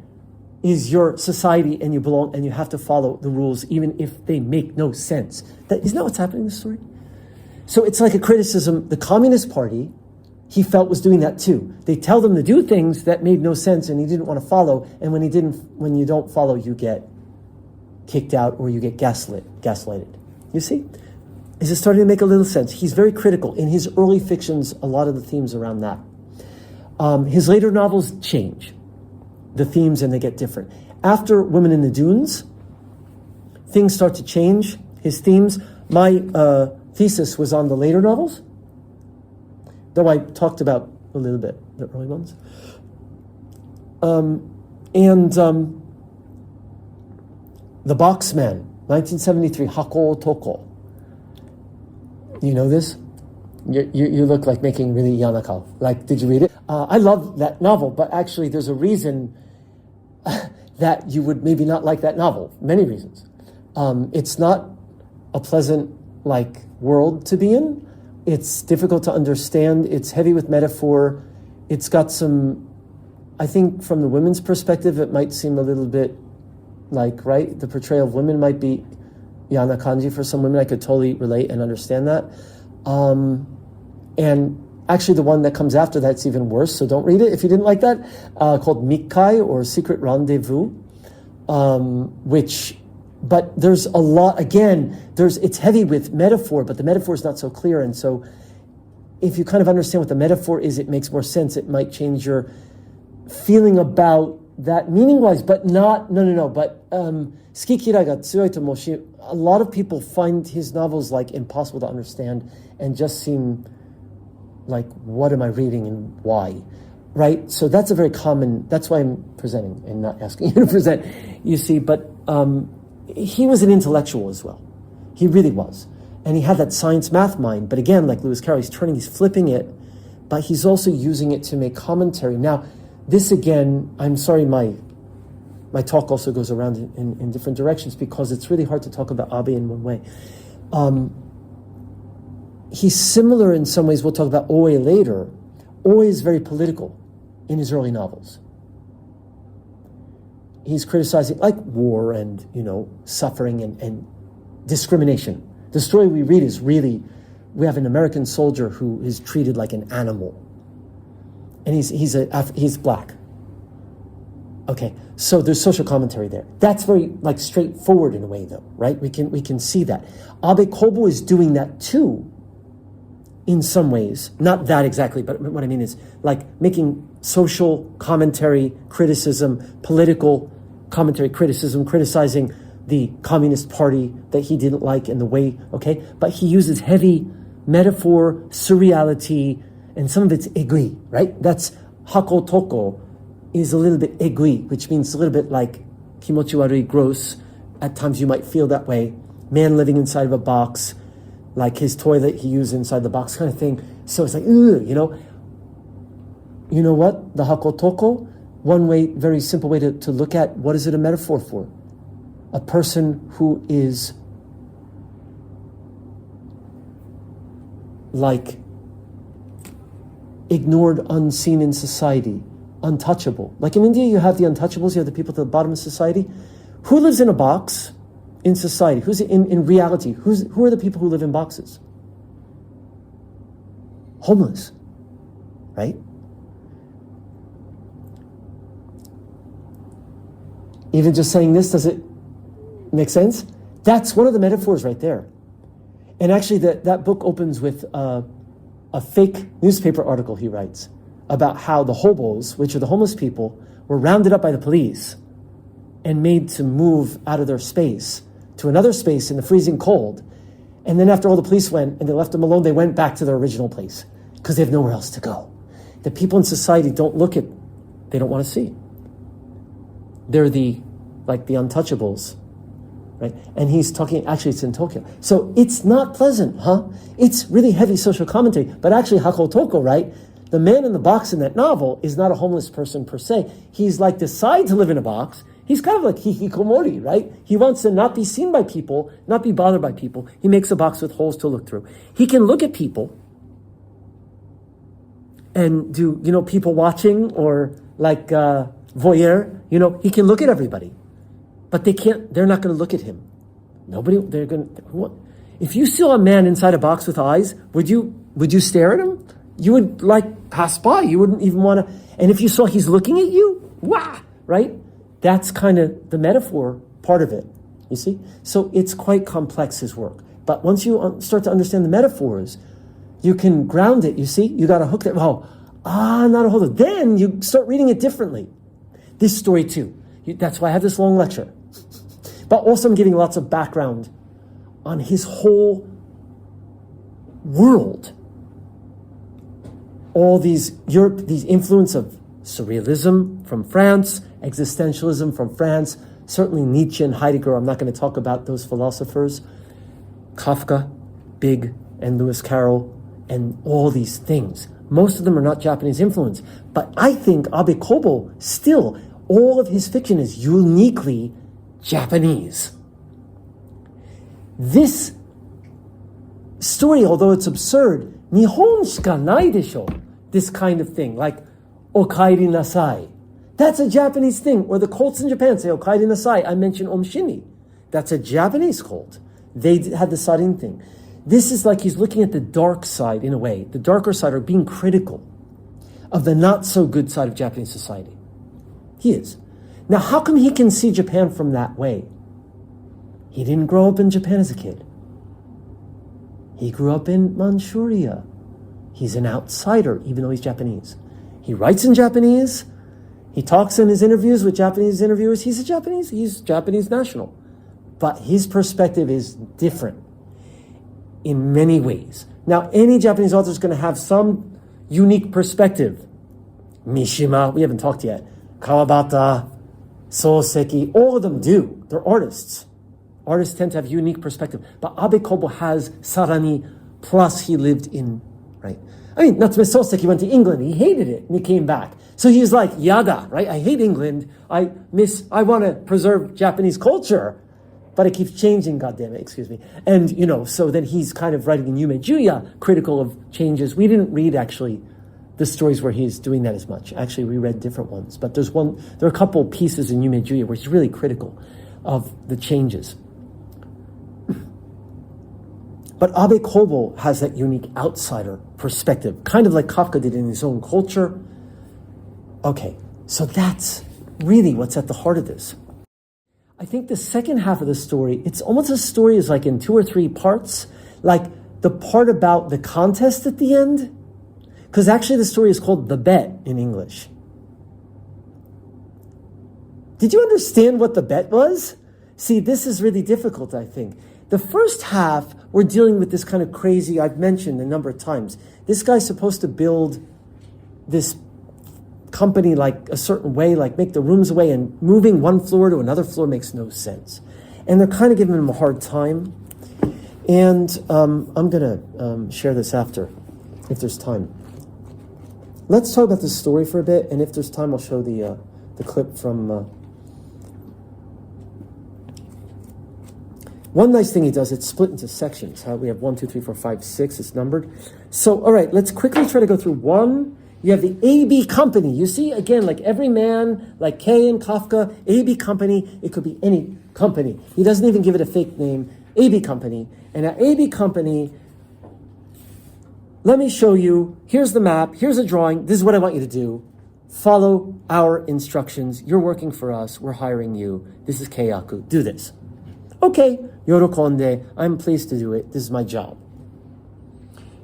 Speaker 1: is your society and you belong and you have to follow the rules even if they make no sense. Isn't that what's happening in the story? So it's like a criticism. The Communist Party, he felt, was doing that too. They tell them to do things that made no sense and he didn't want to follow. And when you don't follow, you get kicked out or you get gaslighted. You see? Is it starting to make a little sense? He's very critical. In his early fictions, a lot of the themes around that. His later novels change the themes and they get different. After Women in the Dunes, things start to change, his themes. My thesis was on the later novels, though I talked about a little bit the early ones. The Boxman, 1973, Hako Toko. You know this? You look like making really yanakao. Did you read it? I love that novel, but actually there's a reason that you would maybe not like that novel. Many reasons. It's not a pleasant, world to be in. It's difficult to understand. It's heavy with metaphor. It's got some, I think from the women's perspective, it might seem a little bit right? The portrayal of women might be yana kanji for some women. I could totally relate and understand that. And actually the one that comes after that's even worse, so don't read it if you didn't like that, called Mikkai, or Secret Rendezvous, but there's a lot, again, it's heavy with metaphor, but the metaphor is not so clear, and so if you kind of understand what the metaphor is, it makes more sense. It might change your feeling about that meaning-wise, but not, but Skikirai ga tsuroi to moshi, a lot of people find his novels impossible to understand and just seem what am I reading and why? right? So that's a very common, that's why I'm presenting and not asking you to present, you see, but he was an intellectual as well. He really was. And he had that science math mind, but again, like Lewis Carroll, he's flipping it, but he's also using it to make commentary. Now, this again, I'm sorry, my talk also goes around in different directions because it's really hard to talk about Abe in one way. He's similar in some ways, we'll talk about Oe later. Oe is very political in his early novels. He's criticizing like war and, suffering and discrimination. The story we read is really, we have an American soldier who is treated like an animal. And he's black. Okay, so there's social commentary there. That's very straightforward in a way though, right? We can see that. Abe Kobo is doing that too, in some ways. Not that exactly, but what I mean is making social commentary, criticism, political commentary, criticism, criticizing the Communist Party that he didn't like and the way, okay? But he uses heavy metaphor, surreality, and some of it's egui, right? That's hako toko is a little bit egui, which means a little bit like kimochi warui, gross. At times you might feel that way. Man living inside of a box, like his toilet he used inside the box kind of thing. So it's like, ugh, You know what? The hako toko, one way, very simple way to look at what is it a metaphor for? A person who is ignored, unseen in society, untouchable. Like in India, you have the untouchables, you have the people at the bottom of society. Who lives in a box in society? Who's in reality? Who are the people who live in boxes? Homeless, right? Even just saying this, does it make sense? That's one of the metaphors right there. And actually that book opens with a fake newspaper article he writes about how the hobos, which are the homeless people, were rounded up by the police and made to move out of their space to another space in the freezing cold. And then after all the police went and they left them alone, they went back to their original place because they have nowhere else to go. The people in society they don't want to see. They're the untouchables, right? And he's talking, actually it's in Tokyo. So it's not pleasant, huh? It's really heavy social commentary, but actually hako toko, right? The man in the box in that novel is not a homeless person per se. He's decide to live in a box. He's kind of like hikikomori, right? He wants to not be seen by people, not be bothered by people. He makes a box with holes to look through. He can look at people and do, people watching or voyeur, he can look at everybody, but they're not going to look at him. If you saw a man inside a box with eyes, would you stare at him? You would pass by. You wouldn't even want to. And if you saw he's looking at you, wah, right? That's kind of the metaphor part of it, you see? So it's quite complex, his work. But once you start to understand the metaphors, you can ground it, you see? You got to hook that. Not a hold of. Then you start reading it differently. This story too. That's why I have this long lecture. But also I'm giving lots of background on his whole world. All these influence of surrealism from France, existentialism from France, certainly Nietzsche and Heidegger. I'm not going to talk about those philosophers. Kafka, big, and Lewis Carroll, and all these things. Most of them are not Japanese influence. But I think Abe Kobo, still, all of his fiction is uniquely Japanese. This story, although it's absurd, Nihon shika nai desho. This kind of thing, like okaeri nasai. That's a Japanese thing. Or the cults in Japan say okaeri nasai. I mentioned omshini. That's a Japanese cult. They had the sarin thing. This is like he's looking at the dark side in a way. The darker side, or being critical of the not so good side of Japanese society. He is. Now, how come he can see Japan from that way? He didn't grow up in Japan as a kid. He grew up in Manchuria. He's an outsider, even though he's Japanese. He writes in Japanese. He talks in his interviews with Japanese interviewers. He's Japanese national. But his perspective is different in many ways. Now, any Japanese author is going to have some unique perspective Mishima, we haven't talked yet. Kawabata, Soseki, all of them do. They're artists. Artists tend to have unique perspective. But Abe Kobo has sarani, plus he lived in, right? I mean, Natsume Soseki went to England. He hated it, and he came back. So he's like, yada, right? I hate England. I want to preserve Japanese culture, but it keeps changing, goddammit, excuse me. And, so then he's kind of writing in Yume Juya, critical of changes. We didn't read, actually, the stories where he's doing that as much. Actually, we read different ones. But there are a couple pieces in Yume Juya where he's really critical of the changes. But Abe Kobo has that unique outsider perspective, kind of like Kafka did in his own culture. Okay, so that's really what's at the heart of this. I think the second half of the story, it's almost a story is like in 2 or 3 parts, like the part about the contest at the end, because actually the story is called The Bet in English. Did you understand what the bet was? See, this is really difficult, I think. The first half, we're dealing with this kind of crazy, I've mentioned a number of times. This guy's supposed to build this company like a certain way, like make the rooms away, and moving one floor to another floor makes no sense. And they're kind of giving him a hard time. And I'm going to share this after, if there's time. Let's talk about this story for a bit, and if there's time, I'll show the clip from... One nice thing he does, it's split into sections. We have 1, 2, 3, 4, 5, 6. It's numbered. So, all right, let's quickly try to go through 1. You have the AB company. You see, again, like every man, like Kay and Kafka, AB company. It could be any company. He doesn't even give it a fake name. AB company. And at AB company, let me show you. Here's the map. Here's a drawing. This is what I want you to do. Follow our instructions. You're working for us. We're hiring you. This is Keiyaku. Do this. Okay, yorokonde, I'm pleased to do it. This is my job.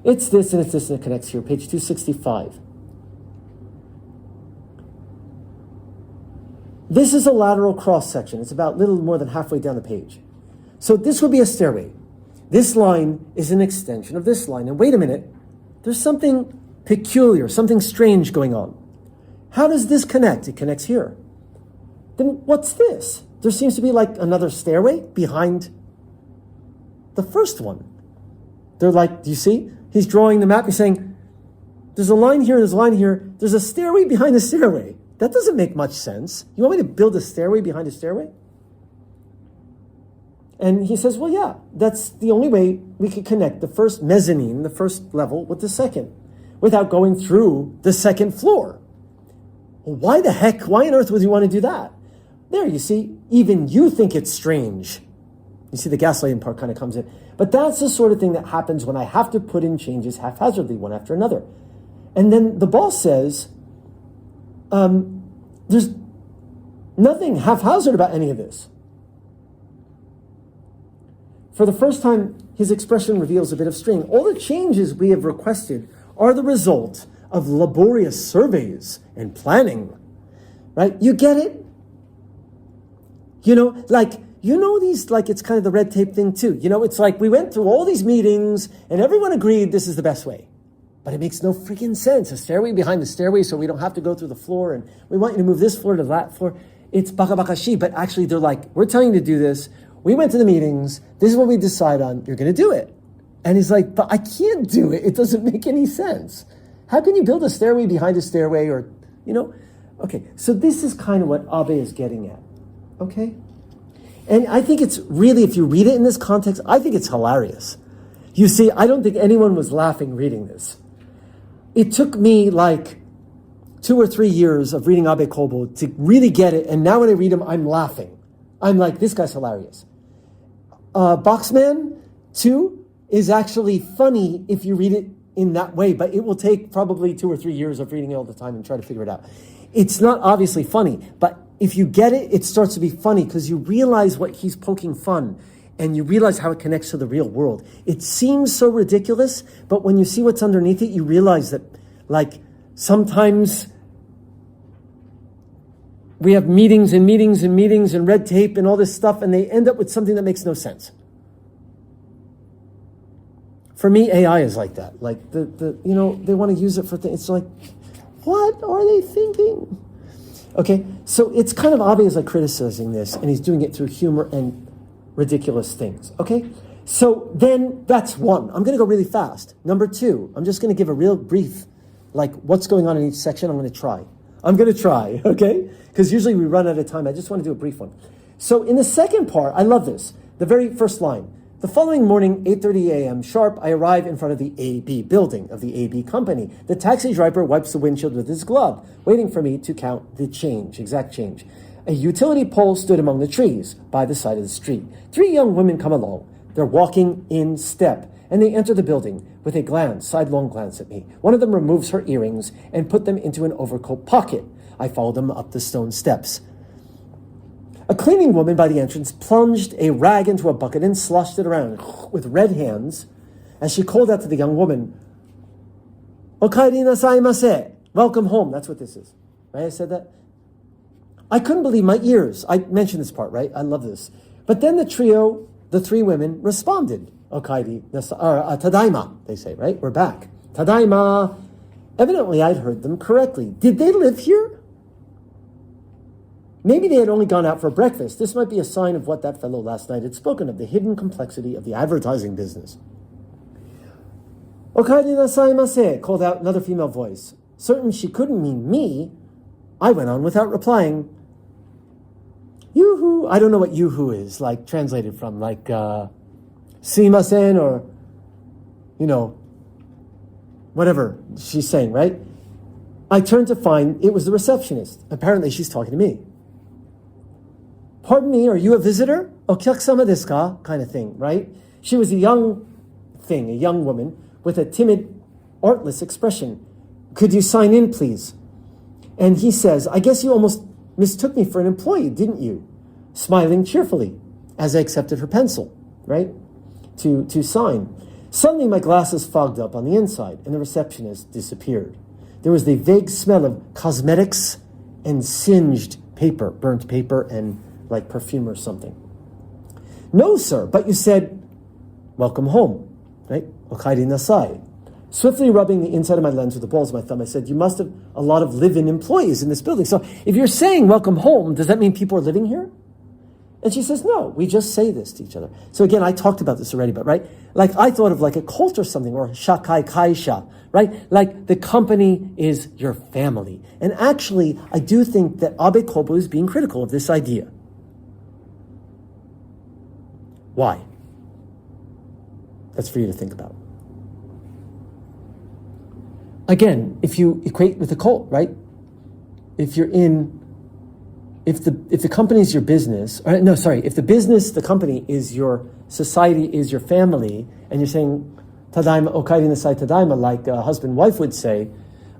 Speaker 1: It's this and it's this and it connects here. Page 265. This is a lateral cross section. It's about a little more than halfway down the page. So this would be a stairway. This line is an extension of this line. And wait a minute, there's something peculiar, something strange going on. How does this connect? It connects here. Then what's this? There seems to be like another stairway behind the first one. They're like, do you see? He's drawing the map. He's saying, there's a line here, there's a line here. There's a stairway behind the stairway. That doesn't make much sense. You want me to build a stairway behind a stairway? And he says, well, yeah, that's the only way we could connect the first mezzanine, the first level, with the second, without going through the second floor. Well, why on earth would you want to do that? There, you see, even you think it's strange. You see, the gaslighting part kind of comes in. But that's the sort of thing that happens when I have to put in changes haphazardly, one after another. And then the boss says, there's nothing haphazard about any of this. For the first time, his expression reveals a bit of strain. All the changes we have requested are the result of laborious surveys and planning. Right? You get it? These, like, it's kind of the red tape thing too. It's like we went through all these meetings and everyone agreed this is the best way. But it makes no freaking sense. A stairway behind the stairway so we don't have to go through the floor, and we want you to move this floor to that floor. It's bakabakashi, but actually they're like, we're telling you to do this. We went to the meetings. This is what we decide on. You're going to do it. And he's like, but I can't do it. It doesn't make any sense. How can you build a stairway behind a stairway or, Okay, so this is kind of what Abe is getting at. Okay? And I think it's really, if you read it in this context, I think it's hilarious. You see, I don't think anyone was laughing reading this. It took me like 2 or 3 years of reading Abe Kobo to really get it, and now when I read him, I'm laughing. I'm like, this guy's hilarious. Boxman 2 is actually funny if you read it in that way, but it will take probably 2 or 3 years of reading it all the time and try to figure it out. It's not obviously funny, but if you get it, it starts to be funny because you realize what he's poking fun and you realize how it connects to the real world. It seems so ridiculous, but when you see what's underneath it, you realize that, like, sometimes we have meetings and meetings and meetings and red tape and all this stuff, and they end up with something that makes no sense. For me, AI is like that. Like, they want to use it for things. It's like, what are they thinking? Okay, so it's kind of Abe is like criticizing this, and he's doing it through humor and ridiculous things. Okay, so then that's one. I'm going to go really fast. Number two, I'm just going to give a real brief, like what's going on in each section. I'm going to try, okay? Because usually we run out of time. I just want to do a brief one. So in the second part, I love this. The very first line. The following morning, 8:30 a.m. sharp, I arrive in front of the AB building of the AB company. The taxi driver wipes the windshield with his glove, waiting for me to count the change, exact change. A utility pole stood among the trees by the side of the street. 3 young women come along. They're walking in step, and they enter the building with a glance, sidelong glance at me. One of them removes her earrings and put them into an overcoat pocket. I follow them up the stone steps. A cleaning woman by the entrance plunged a rag into a bucket and sloshed it around with red hands as she called out to the young woman, "Okaeri nasaimasu," welcome home. That's what this is. Right? I said that. I couldn't believe my ears. I mentioned this part, right? I love this. But then the 3 women responded. Okaeri tadaima, they say, right? We're back. Tadaima. Evidently, I'd heard them correctly. Did they live here? Maybe they had only gone out for breakfast. This might be a sign of what that fellow last night had spoken of, the hidden complexity of the advertising business. "Okaeri nasaimasu," called out another female voice. Certain she couldn't mean me, I went on without replying. Yoo-hoo. I don't know what yoo-hoo is, like translated from, like sumimasen or, whatever she's saying, right? I turned to find it was the receptionist. Apparently she's talking to me. "Pardon me, are you a visitor? Okyakusama desu ka?" kind of thing, right? She was a young woman with a timid, artless expression. "Could you sign in, please?" And he says, "I guess you almost mistook me for an employee, didn't you?" Smiling cheerfully as I accepted her pencil, right? To sign. Suddenly my glasses fogged up on the inside and the receptionist disappeared. There was the vague smell of cosmetics and singed paper, burnt paper and like perfume or something. "No, sir, but you said, welcome home," right? "Okaeri nasai." Swiftly rubbing the inside of my lens with the balls of my thumb, I said, "You must have a lot of live-in employees in this building. So if you're saying welcome home, does that mean people are living here?" And she says, "No, we just say this to each other." So again, I talked about this already, but right? Like I thought of like a cult or something, or shakai kaisha, right? Like the company is your family. And actually, I do think that Abe Kobo is being critical of this idea. Why? That's for you to think about. Again, if you equate with a cult, right? If the company is your business, if the business, the company is your society, is your family, and you're saying tadaima, okaeri nasai tadaima, like a husband wife would say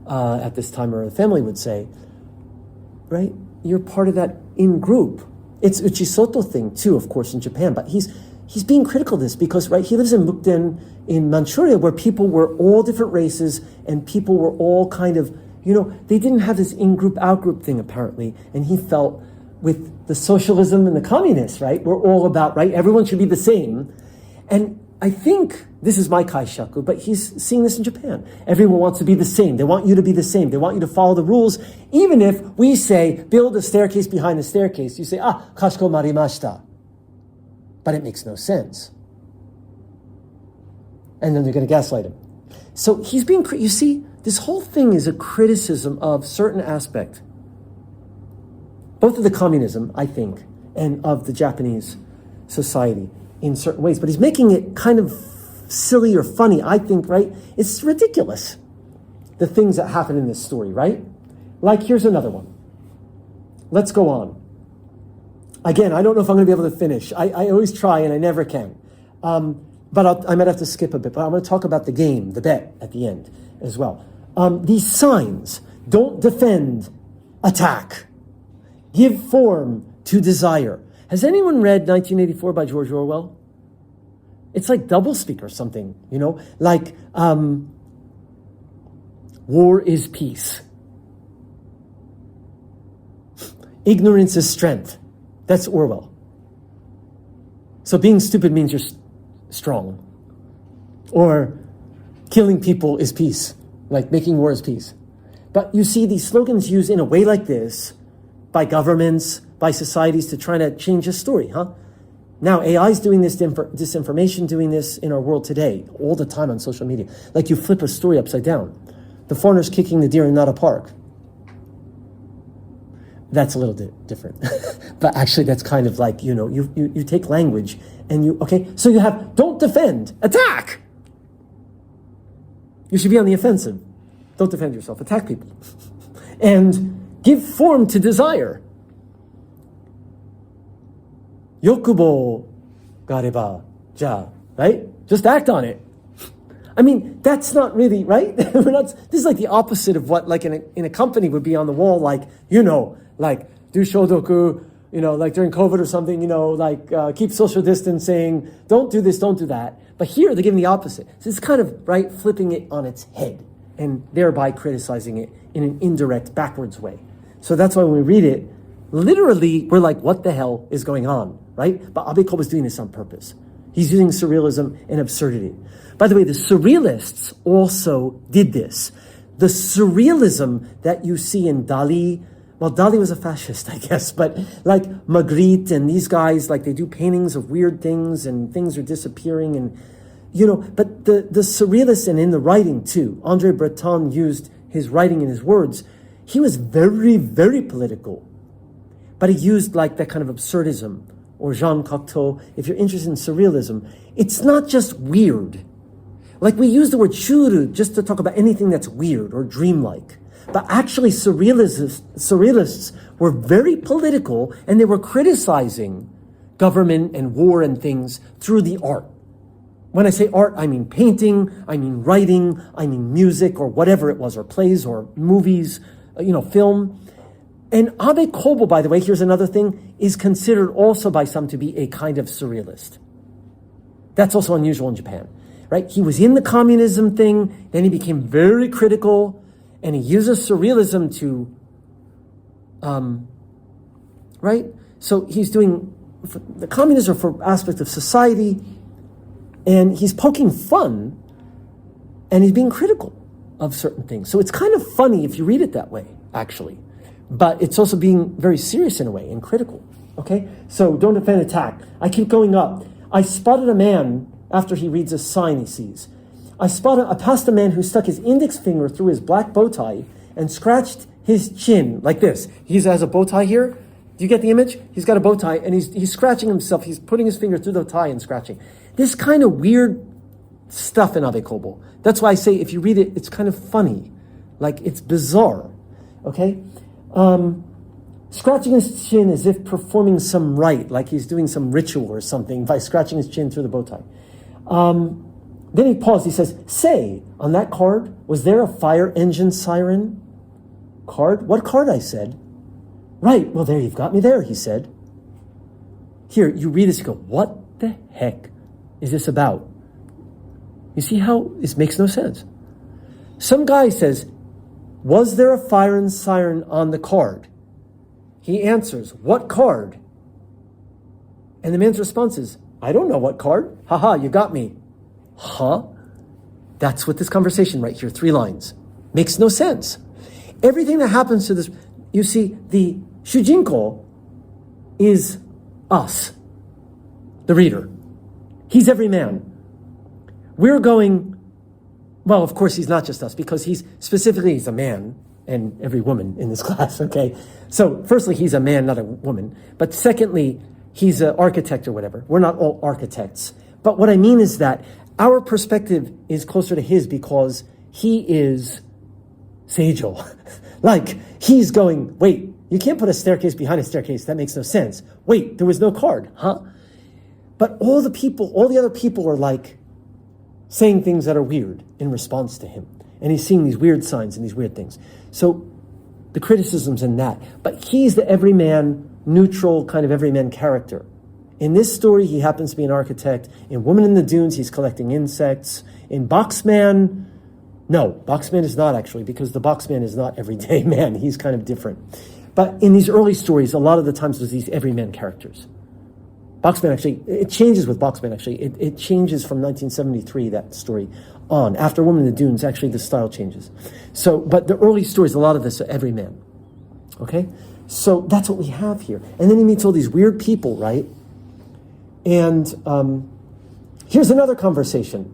Speaker 1: at this time, or a family would say, right? You're part of that in group. It's Uchisoto thing too, of course, in Japan, but he's being critical of this because, right, he lives in Mukden in Manchuria where people were all different races and people were all kind of, they didn't have this in-group, out-group thing apparently, and he felt with the socialism and the communists, right, we're all about, right, everyone should be the same. And I think, this is my kaishaku, but he's seeing this in Japan. Everyone wants to be the same. They want you to be the same. They want you to follow the rules. Even if we say, build a staircase behind the staircase, you say, kashiko marimashita. But it makes no sense. And then they're going to gaslight him. So he's being, you see, this whole thing is a criticism of certain aspect, both of the communism, I think, and of the Japanese society in certain ways. But he's making it kind of silly or funny, I think, right? It's ridiculous, the things that happen in this story, right? Like, here's another one. Let's go on. Again, I don't know if I'm going to be able to finish. I always try and I never can. But I might have to skip a bit. But I'm going to talk about the game, the bet, at the end as well. These signs: don't defend, attack. Give form to desire. Has anyone read 1984 by George Orwell? It's like doublespeak or something, like war is peace. Ignorance is strength. That's Orwell. So being stupid means you're strong. Or killing people is peace. Like making war is peace. But you see these slogans used in a way like this by governments, by societies to try to change a story, huh? Now, AI is doing this, disinformation doing this in our world today, all the time on social media. Like you flip a story upside down. The foreigner's kicking the deer in not a park. That's a little different. But actually, that's kind of like, you take language and so you have, don't defend, attack! You should be on the offensive. Don't defend yourself, attack people. And give form to desire. Yokubo gareba ja, right? Just act on it. I mean, that's not really, right? This is like the opposite of what, like in a company would be on the wall, like, do shodoku, like during COVID or something, keep social distancing, don't do this, don't do that. But here, they're giving the opposite. So it's kind of, right, flipping it on its head and thereby criticizing it in an indirect, backwards way. So that's why when we read it, literally, we're like, what the hell is going on, right? But Abe Kobo is doing this on purpose. He's using surrealism and absurdity. By the way, the surrealists also did this. The surrealism that you see in Dali, well, Dali was a fascist, I guess, but like Magritte and these guys, like they do paintings of weird things and things are disappearing and, but the surrealists and in the writing too, Andre Breton used his writing and his words. He was very, very political, but he used like that kind of absurdism or Jean Cocteau. If you're interested in surrealism, it's not just weird. Like we use the word shuru just to talk about anything that's weird or dreamlike. But actually surrealists were very political and they were criticizing government and war and things through the art. When I say art, I mean painting, I mean writing, I mean music or whatever it was, or plays or movies, film. And Abe Kobo, by the way, here's another thing, is considered also by some to be a kind of surrealist. That's also unusual in Japan, right? He was in the communism thing, then he became very critical, and he uses surrealism to, right? So he's doing, the communists are for aspects of society, and he's poking fun, and he's being critical of certain things. So it's kind of funny if you read it that way, actually. But it's also being very serious in a way and critical, okay? So don't defend, attack. I keep going up. I spotted a man after he reads a sign he sees. I passed a man who stuck his index finger through his black bow tie and scratched his chin like this. He has a bow tie here. Do you get the image? He's got a bow tie and he's scratching himself. He's putting his finger through the tie and scratching. This kind of weird stuff in Abe Kobo. That's why I say if you read it, it's kind of funny. Like it's bizarre, okay? Scratching his chin as if performing some rite, like he's doing some ritual or something by scratching his chin through the bow tie. Then he paused. He says, "Say, on that card, was there a fire engine siren?" "Card? What card?" I said. "Right, well, there, you've got me there," he said. Here, you read this, you go, what the heck is this about? You see how this makes no sense? Some guy says, "Was there a fire and siren on the card?" He answers, "What card?" And the man's response is, "I don't know what card. Haha, you got me." Huh? That's what this conversation right here, 3 lines. Makes no sense. Everything that happens to this, you see, the shujinko is us, the reader. He's every man. We're going, well, of course, he's not just us, because he's a man, and every woman in this class, okay? So, firstly, he's a man, not a woman. But secondly, he's an architect or whatever. We're not all architects. But what I mean is that our perspective is closer to his because he is Seijo. Like, he's going, wait, you can't put a staircase behind a staircase. That makes no sense. Wait, there was no card, huh? But all the other people are like saying things that are weird in response to him. And he's seeing these weird signs and these weird things. So the criticism's in that. But he's the everyman, neutral, kind of everyman character. In this story, he happens to be an architect. In Woman in the Dunes, he's collecting insects. In Boxman, no, Boxman is not actually, because the Boxman is not everyday man. He's kind of different. But in these early stories, a lot of the times there's these everyman characters. Boxman actually, it changes with Boxman actually. It changes from 1973, that story, on. After Woman in the Dunes, actually the style changes. So, but the early stories, a lot of this are every man. Okay? So that's what we have here. And then he meets all these weird people, right? And here's another conversation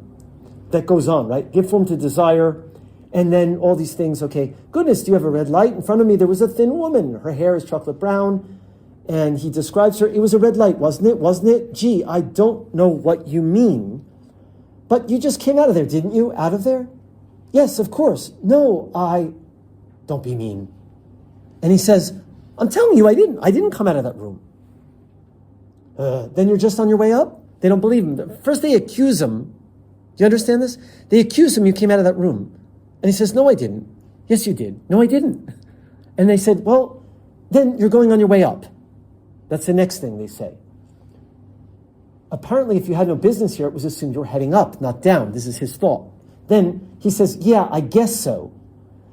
Speaker 1: that goes on, right? Give form to desire, and then all these things. Okay, goodness, do you have a red light? In front of me, there was a thin woman. Her hair is chocolate brown, and he describes her. It was a red light, wasn't it? Wasn't it? Gee, I don't know what you mean, but you just came out of there, didn't you? Out of there? Yes, of course. No, don't be mean. And he says, I'm telling you, I didn't come out of that room. Then you're just on your way up? They don't believe him. First they accuse him. Do you understand this? They accuse him, you came out of that room. And he says, no, I didn't. Yes, you did. No, I didn't. And they said, well, then you're going on your way up. That's the next thing they say. Apparently, if you had no business here, it was assumed you were heading up, not down. This is his thought. Then he says, yeah, I guess so.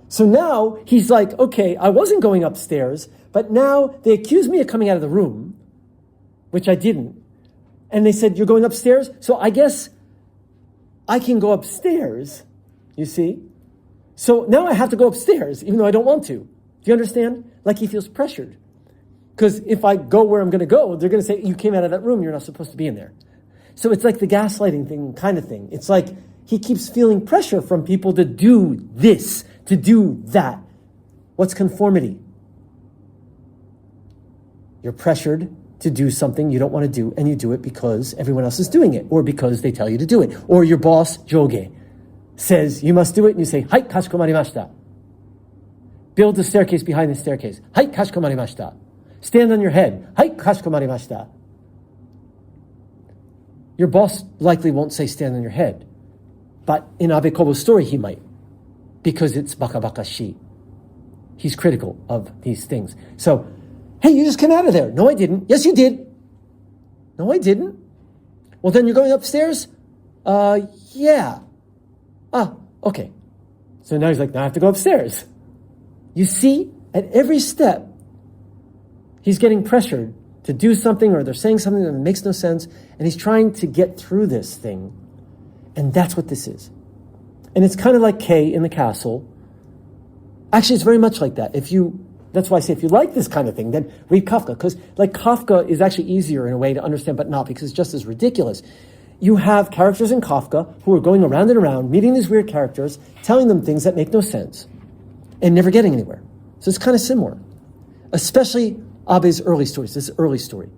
Speaker 1: So now he's like, okay, I wasn't going upstairs, but now they accuse me of coming out of the room, which I didn't. And they said, you're going upstairs? So I guess I can go upstairs, you see? So now I have to go upstairs, even though I don't want to. Do you understand? Like he feels pressured. Because if I go where I'm going to go, they're going to say, you came out of that room, you're not supposed to be in there. So it's like the gaslighting thing, kind of thing. It's like he keeps feeling pressure from people to do this, to do that. What's conformity? You're pressured to do something you don't want to do, and you do it because everyone else is doing it, or because they tell you to do it. Or your boss, Joge, says you must do it, and you say, Hai, kashikomarimashita. Build the staircase behind the staircase. Hai, kashikomarimashita. Stand on your head. Hai, kashikomarimashita. Your boss likely won't say stand on your head. But in Abe Kobo's story, he might. Because it's bakabakashi. He's critical of these things. So, hey, you just came out of there. No, I didn't. Yes, you did. No, I didn't. Well, then you're going upstairs? Yeah. Okay. So now he's like, now I have to go upstairs. You see, at every step, he's getting pressured to do something, or they're saying something that makes no sense, and he's trying to get through this thing. And that's what this is. And it's kind of like Kay in the castle. Actually, it's very much like that. That's why I say if you like this kind of thing, then read Kafka. Because like Kafka is actually easier in a way to understand, but not, because it's just as ridiculous. You have characters in Kafka who are going around and around, meeting these weird characters, telling them things that make no sense, and never getting anywhere. So it's kind of similar. Especially Abe's early stories, this early story.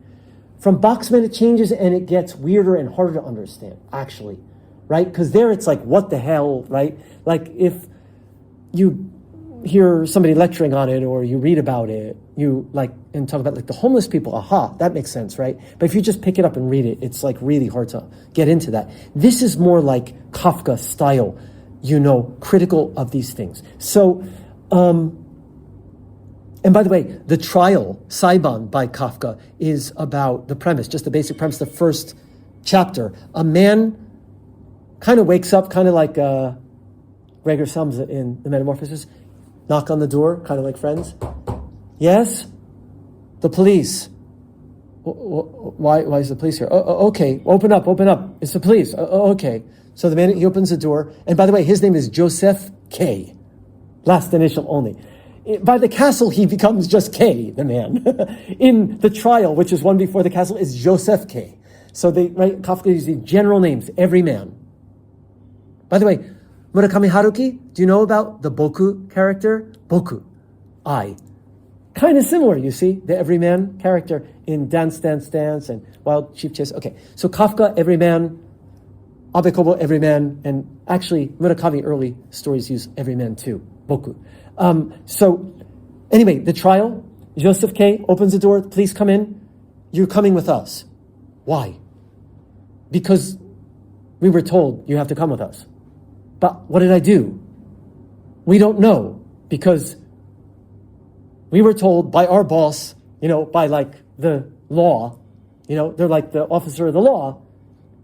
Speaker 1: From Boxman, it changes and it gets weirder and harder to understand, actually. Right? Because there it's like, what the hell, right? Like if you hear somebody lecturing on it, or you read about it, you like, and talk about like the homeless people, that makes sense, right? But if you just pick it up and read it, it's like really hard to get into that. This is more like Kafka style, critical of these things. So, and by the way, the trial, Saiban by Kafka, is about the premise, just the basic premise, the first chapter. A man kind of wakes up, kind of like Gregor Samsa in The Metamorphosis. Knock on the door, kind of like Friends. Yes? The police. Why is the police here? Okay, open up. It's the police. Okay. So the man, he opens the door. And by the way, his name is Joseph K. Last initial only. By the castle, he becomes just K, the man. In the trial, which is one before the castle, is Joseph K. So Kafka uses the general names, every man. By the way, Murakami Haruki, do you know about the Boku character? Boku, I. Kind of similar, you see, the everyman character in Dance, Dance, Dance and Wild Sheep Chase. Okay, so Kafka, everyman, Abe Kobo, everyman, and actually Murakami early stories use everyman too, Boku. So anyway, the trial, Joseph K. opens the door, please come in. You're coming with us. Why? Because we were told you have to come with us. But what did I do? We don't know, because we were told by our boss, by like the law, they're like the officer of the law.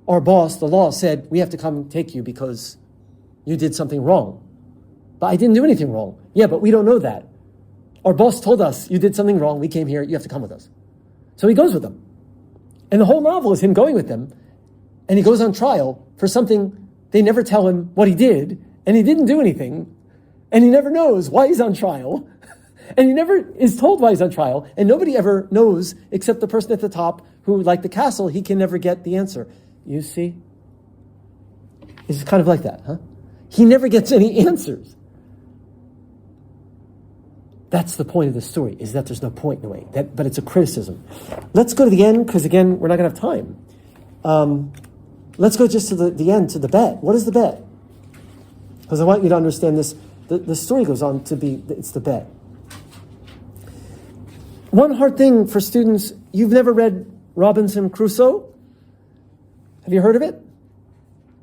Speaker 1: Our boss, the law, said, we have to come take you because you did something wrong. But I didn't do anything wrong. Yeah, but we don't know that. Our boss told us you did something wrong. We came here. You have to come with us. So he goes with them. And the whole novel is him going with them, and he goes on trial for something they never tell him what he did, and he didn't do anything, and he never knows why he's on trial, and he never is told why he's on trial, and nobody ever knows except the person at the top who, like the castle, he can never get the answer. You see? It's kind of like that, huh? He never gets any answers. That's the point of the story, is that there's no point in a way. But it's a criticism. Let's go to the end, because again, we're not going to have time. Let's go just to the end, to the bet. What is the bet? Because I want you to understand this. The story goes on to be, it's the bet. One hard thing for students, you've never read Robinson Crusoe? Have you heard of it?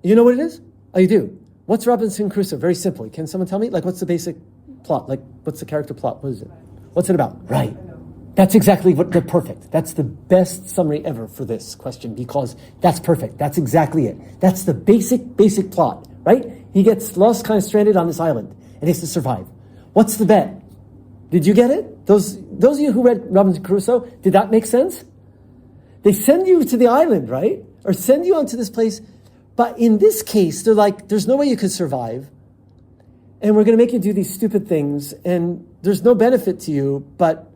Speaker 1: You know what it is? Oh, you do. What's Robinson Crusoe? Very simply. Can someone tell me? Like, what's the basic plot? Like, what's the character plot? What is it? What's it about? Right. That's exactly what they're perfect. That's the best summary ever for this question, because that's perfect. That's exactly it. That's the basic plot, right? He gets lost, kind of stranded on this island, and he has to survive. What's the bet? Did you get it? Those of you who read Robinson Crusoe, did that make sense? They send you to the island, right? Or send you onto this place. But in this case, they're like, there's no way you could survive. And we're going to make you do these stupid things. And there's no benefit to you, but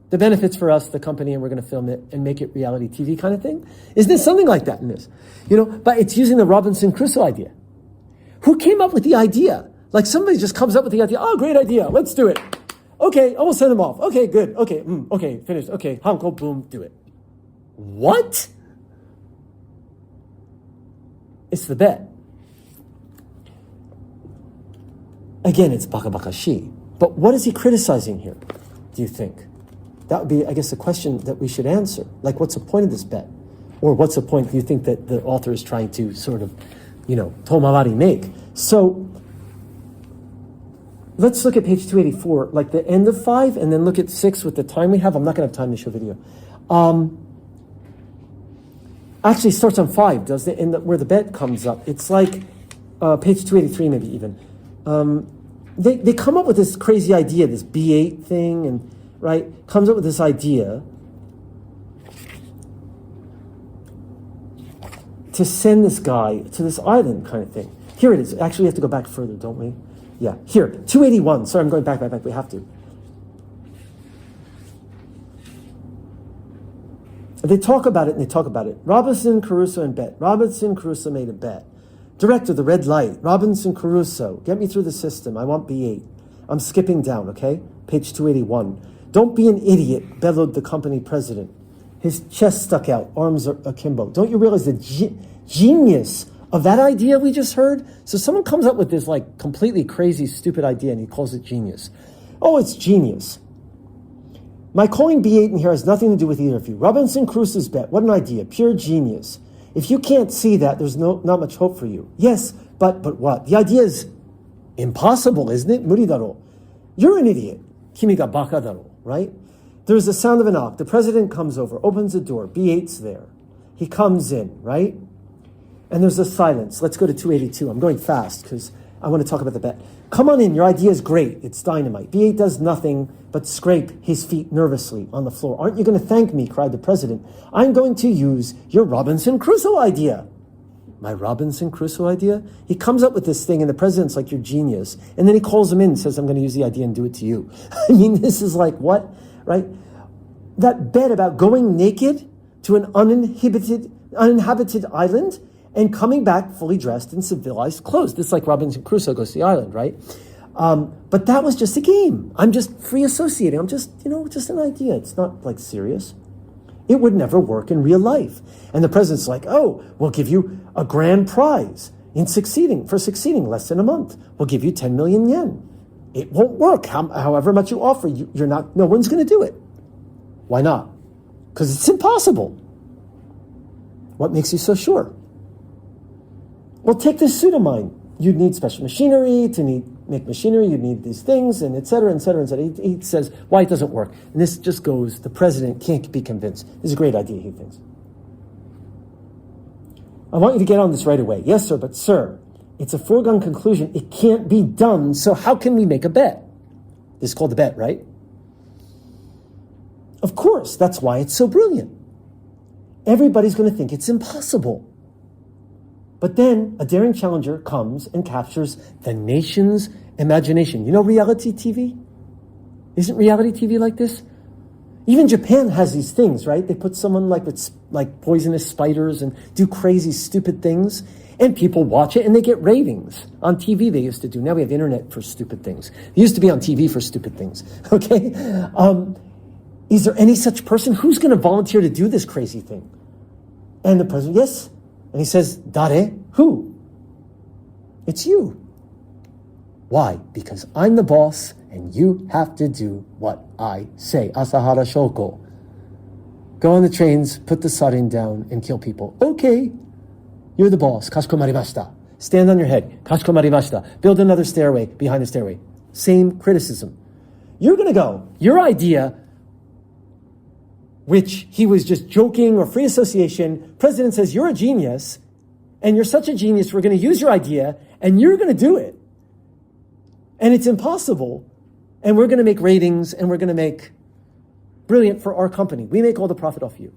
Speaker 1: the benefit's for us, the company, and we're going to film it and make it reality TV kind of thing. Isn't there something like that in this? But it's using the Robinson Crusoe idea. Who came up with the idea? Like somebody just comes up with the idea. Oh, great idea. Let's do it. Okay, I will send them off. Okay, good. Okay, okay, finished. Okay, honko, boom, do it. What? It's the bet. Again, it's bakabakashi. But what is he criticizing here, do you think? That would be, I guess, a question that we should answer. Like, what's the point of this bet? Or what's the point, do you think, that the author is trying to sort of, tomawari make? So, let's look at page 284, like the end of 5, and then look at 6 with the time we have. I'm not going to have time to show video. Actually, it starts on 5, doesn't it? Where the bet comes up. It's like page 283, maybe even. They come up with this crazy idea, this B8 thing, and right, comes up with this idea to send this guy to this island kind of thing. Here it is. Actually, we have to go back further, don't we? Yeah, here, 281. Sorry, I'm going back. We have to. They talk about it. Robinson Crusoe and bet. Robinson Crusoe made a bet. Director, the red light. Robinson Crusoe, get me through the system. I want B8. I'm skipping down, okay? Page 281. Don't be an idiot, bellowed the company president. His chest stuck out, arms akimbo. Don't you realize the genius of that idea we just heard? So someone comes up with this like completely crazy, stupid idea, and he calls it genius. Oh, it's genius. My calling B8 in here has nothing to do with either of you. Robinson Crusoe's bet, what an idea, pure genius. If you can't see that, there's not much hope for you. Yes, but what? The idea is impossible, isn't it? Muridaro. You're an idiot. Kimi ga baka daro, right? There's the sound of a knock. The president comes over, opens the door. B8's there. He comes in, right? And there's a silence. Let's go to 282. I'm going fast because I want to talk about the bet. Come on in. Your idea is great. It's dynamite. B8 does nothing but scrape his feet nervously on the floor. Aren't you going to thank me? Cried the president. I'm going to use your Robinson Crusoe idea. My Robinson Crusoe idea? He comes up with this thing, and the president's like, you're genius. And then he calls him in and says, I'm going to use the idea and do it to you. I mean, this is like, what? Right? That bet about going naked to an uninhabited island and coming back fully dressed in civilized clothes. This is like Robinson Crusoe goes to the island, right? But that was just a game. I'm just free associating. I'm just, just an idea. It's not like serious. It would never work in real life. And the president's like, oh, we'll give you a grand prize for succeeding less than a month. We'll give you 10 million yen. It won't work. However much you offer, no one's going to do it. Why not? Because it's impossible. What makes you so sure? Well, take this suit of mine. You'd need special machinery make machinery. You'd need these things, and et cetera, et cetera, et cetera. He says why it doesn't work. And this just goes, the president can't be convinced. This is a great idea, he thinks. I want you to get on this right away. Yes, sir, but sir, it's a foregone conclusion. It can't be done, so how can we make a bet? This is called the bet, right? Of course, that's why it's so brilliant. everybody's going to think it's impossible. But then a daring challenger comes and captures the nation's imagination. You know reality TV? Isn't reality TV like this? Even Japan has these things, right? They put someone with poisonous spiders and do crazy, stupid things, and people watch it and they get ratings. On TV they used to do. Now we have internet for stupid things. It used to be on TV for stupid things, okay? Is there any such person? Who's going to volunteer to do this crazy thing? And the president, yes. And he says, Dare? Who? It's you. Why? Because I'm the boss and you have to do what I say. Asahara Shoko. Go on the trains, put the sarin down, and kill people. Okay. You're the boss. Kashikomarimashita. Stand on your head. Kashikomarimashita. Build another stairway behind the stairway. Same criticism. You're going to go. Your idea, which he was just joking or free association, president says, you're a genius, and you're such a genius, we're going to use your idea, and you're going to do it. And it's impossible, and we're going to make ratings, and we're going to make brilliant for our company. We make all the profit off you.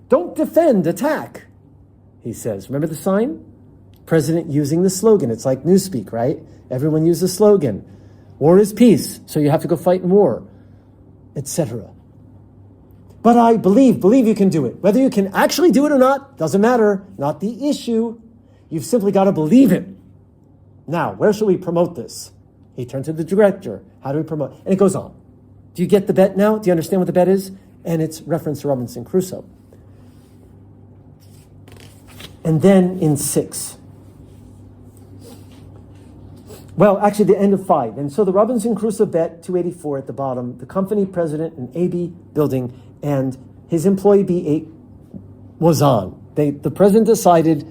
Speaker 1: Don't defend, attack, he says. Remember the sign? President using the slogan. It's like Newspeak, right? Everyone uses the slogan. War is peace, so you have to go fight in war, etc. But I believe you can do it. Whether you can actually do it or not, doesn't matter. Not the issue. You've simply got to believe it. Now, where shall we promote this? He turned to the director. How do we promote? And it goes on. Do you get the bet now? Do you understand what the bet is? And it's reference to Robinson Crusoe. And then in 6. Well, actually the end of 5. And so the Robinson Crusoe bet, 284 at the bottom, the company president in AB building and his employee B8 was on. The president decided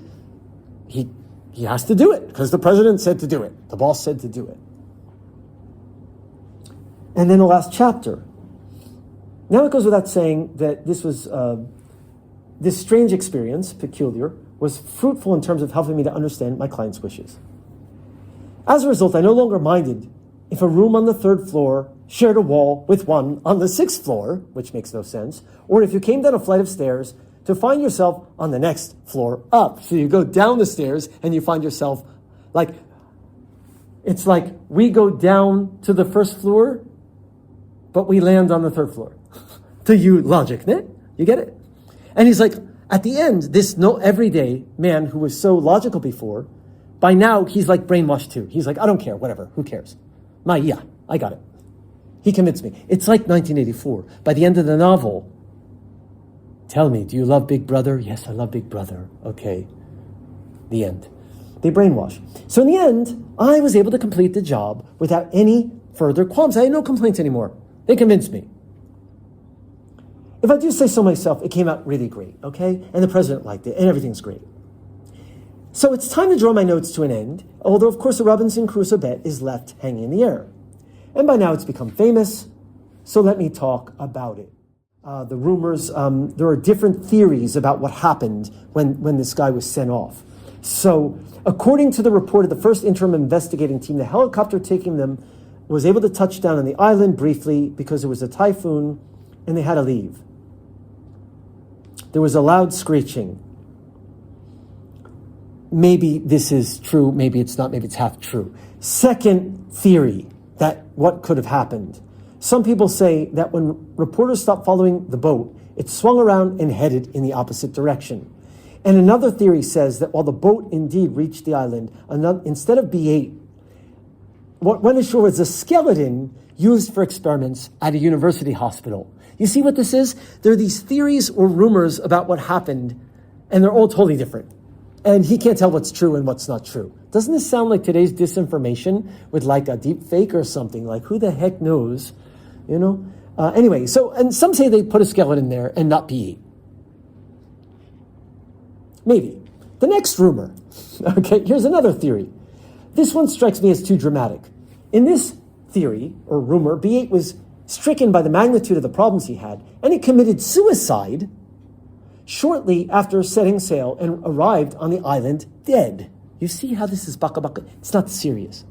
Speaker 1: he has to do it because the president said to do it. The boss said to do it. And then the last chapter. Now it goes without saying that this was this strange experience, peculiar, was fruitful in terms of helping me to understand my client's wishes. As a result, I no longer minded if a room on the 3rd floor shared a wall with one on the 6th floor, which makes no sense, or if you came down a flight of stairs to find yourself on the next floor up. So you go down the stairs and you find yourself it's like we go down to the 1st floor, but we land on the 3rd floor. To you, logic, né? You get it? And he's like, at the end, this everyday man who was so logical before, by now he's like brainwashed too. He's like, I don't care, whatever, who cares? Yeah, I got it. He convinced me. It's like 1984. By the end of the novel, tell me, do you love Big Brother? Yes, I love Big Brother. Okay. The end. They brainwash. So in the end, I was able to complete the job without any further qualms. I had no complaints anymore. They convinced me. If I do say so myself, it came out really great, okay? And the president liked it, and everything's great. So it's time to draw my notes to an end, although of course the Robinson Crusoe bet is left hanging in the air. And by now it's become famous, so let me talk about it. The rumors, there are different theories about what happened when this guy was sent off. So according to the report of the first interim investigating team, the helicopter taking them was able to touch down on the island briefly because there was a typhoon and they had to leave. There was a loud screeching. Maybe this is true, maybe it's not, maybe it's half true. Second theory, that what could have happened. Some people say that when reporters stopped following the boat, it swung around and headed in the opposite direction. And another theory says that while the boat indeed reached the island, instead of B8, what went ashore was a skeleton used for experiments at a university hospital. You see what this is? There are these theories or rumors about what happened, and they're all totally different. And he can't tell what's true and what's not true. Doesn't this sound like today's disinformation with like a deep fake or something? Like, who the heck knows? You know? Anyway, and some say they put a skeleton there and not B8. Maybe. The next rumor. Okay, here's another theory. This one strikes me as too dramatic. In this theory, or rumor, B8 was stricken by the magnitude of the problems he had, and he committed suicide shortly after setting sail and arrived on the island dead. You see how this is baka baka? It's not serious.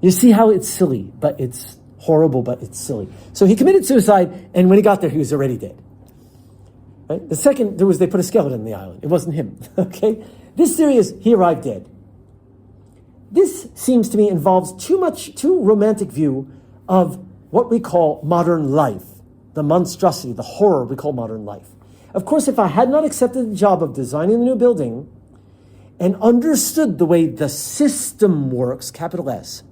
Speaker 1: You see how it's silly, but it's horrible, but it's silly. So he committed suicide, and when he got there, he was already dead. Right? The second, they put a skeleton in the island. It wasn't him. Okay? This theory is he arrived dead. This seems to me involves too romantic view of what we call modern life, the monstrosity, the horror we call modern life. Of course, if I had not accepted the job of designing the new building and understood the way the system works, capital S,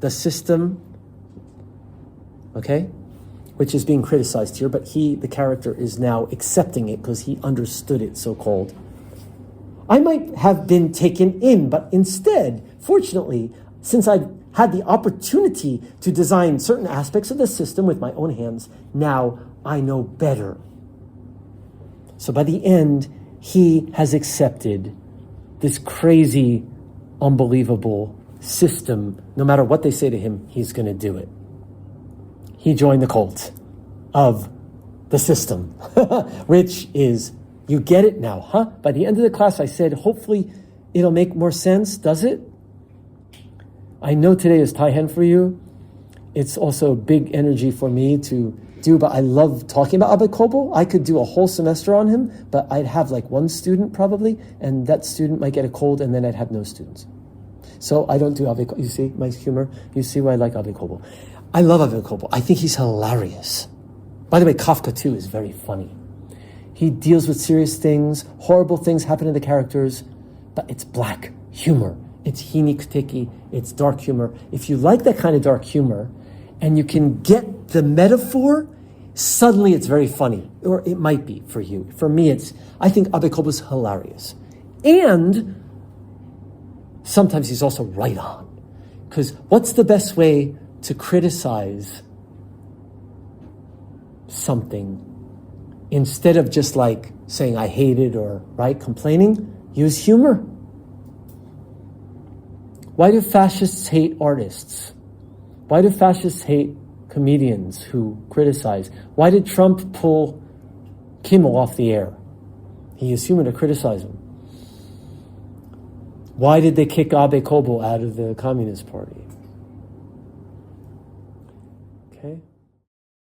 Speaker 1: the system, okay, which is being criticized here, but the character is now accepting it because he understood it, so-called. I might have been taken in, but instead, fortunately, since I had the opportunity to design certain aspects of the system with my own hands, now I know better. So by the end, he has accepted this crazy, unbelievable system. No matter what they say to him, he's going to do it. He joined the cult of the system, which is, you get it now, huh? By the end of the class, I said, hopefully it'll make more sense. Does it? I know today is Taihen for you. It's also big energy for me to do, but I love talking about Abe Kōbō. I could do a whole semester on him, but I'd have like one student probably, and that student might get a cold, and then I'd have no students. So I don't do Abe Kōbō. You see my humor? You see why I like Abe Kōbō? I love Abe Kōbō. I think he's hilarious. By the way, Kafka too is very funny. He deals with serious things, horrible things happen to the characters, but it's black humor. It's hinikuteki, it's dark humor. If you like that kind of dark humor, and you can get the metaphor, suddenly it's very funny. Or it might be for you. For me, I think Abe Kōbō's hilarious. And sometimes he's also right on. Because what's the best way to criticize something instead of just like saying I hate it or complaining? Use humor. Why do fascists hate artists? Why do fascists hate comedians who criticize? Why did Trump pull Kimmel off the air? He used humor to criticize him. Why did they kick Abe Kōbō out of the Communist Party? Okay.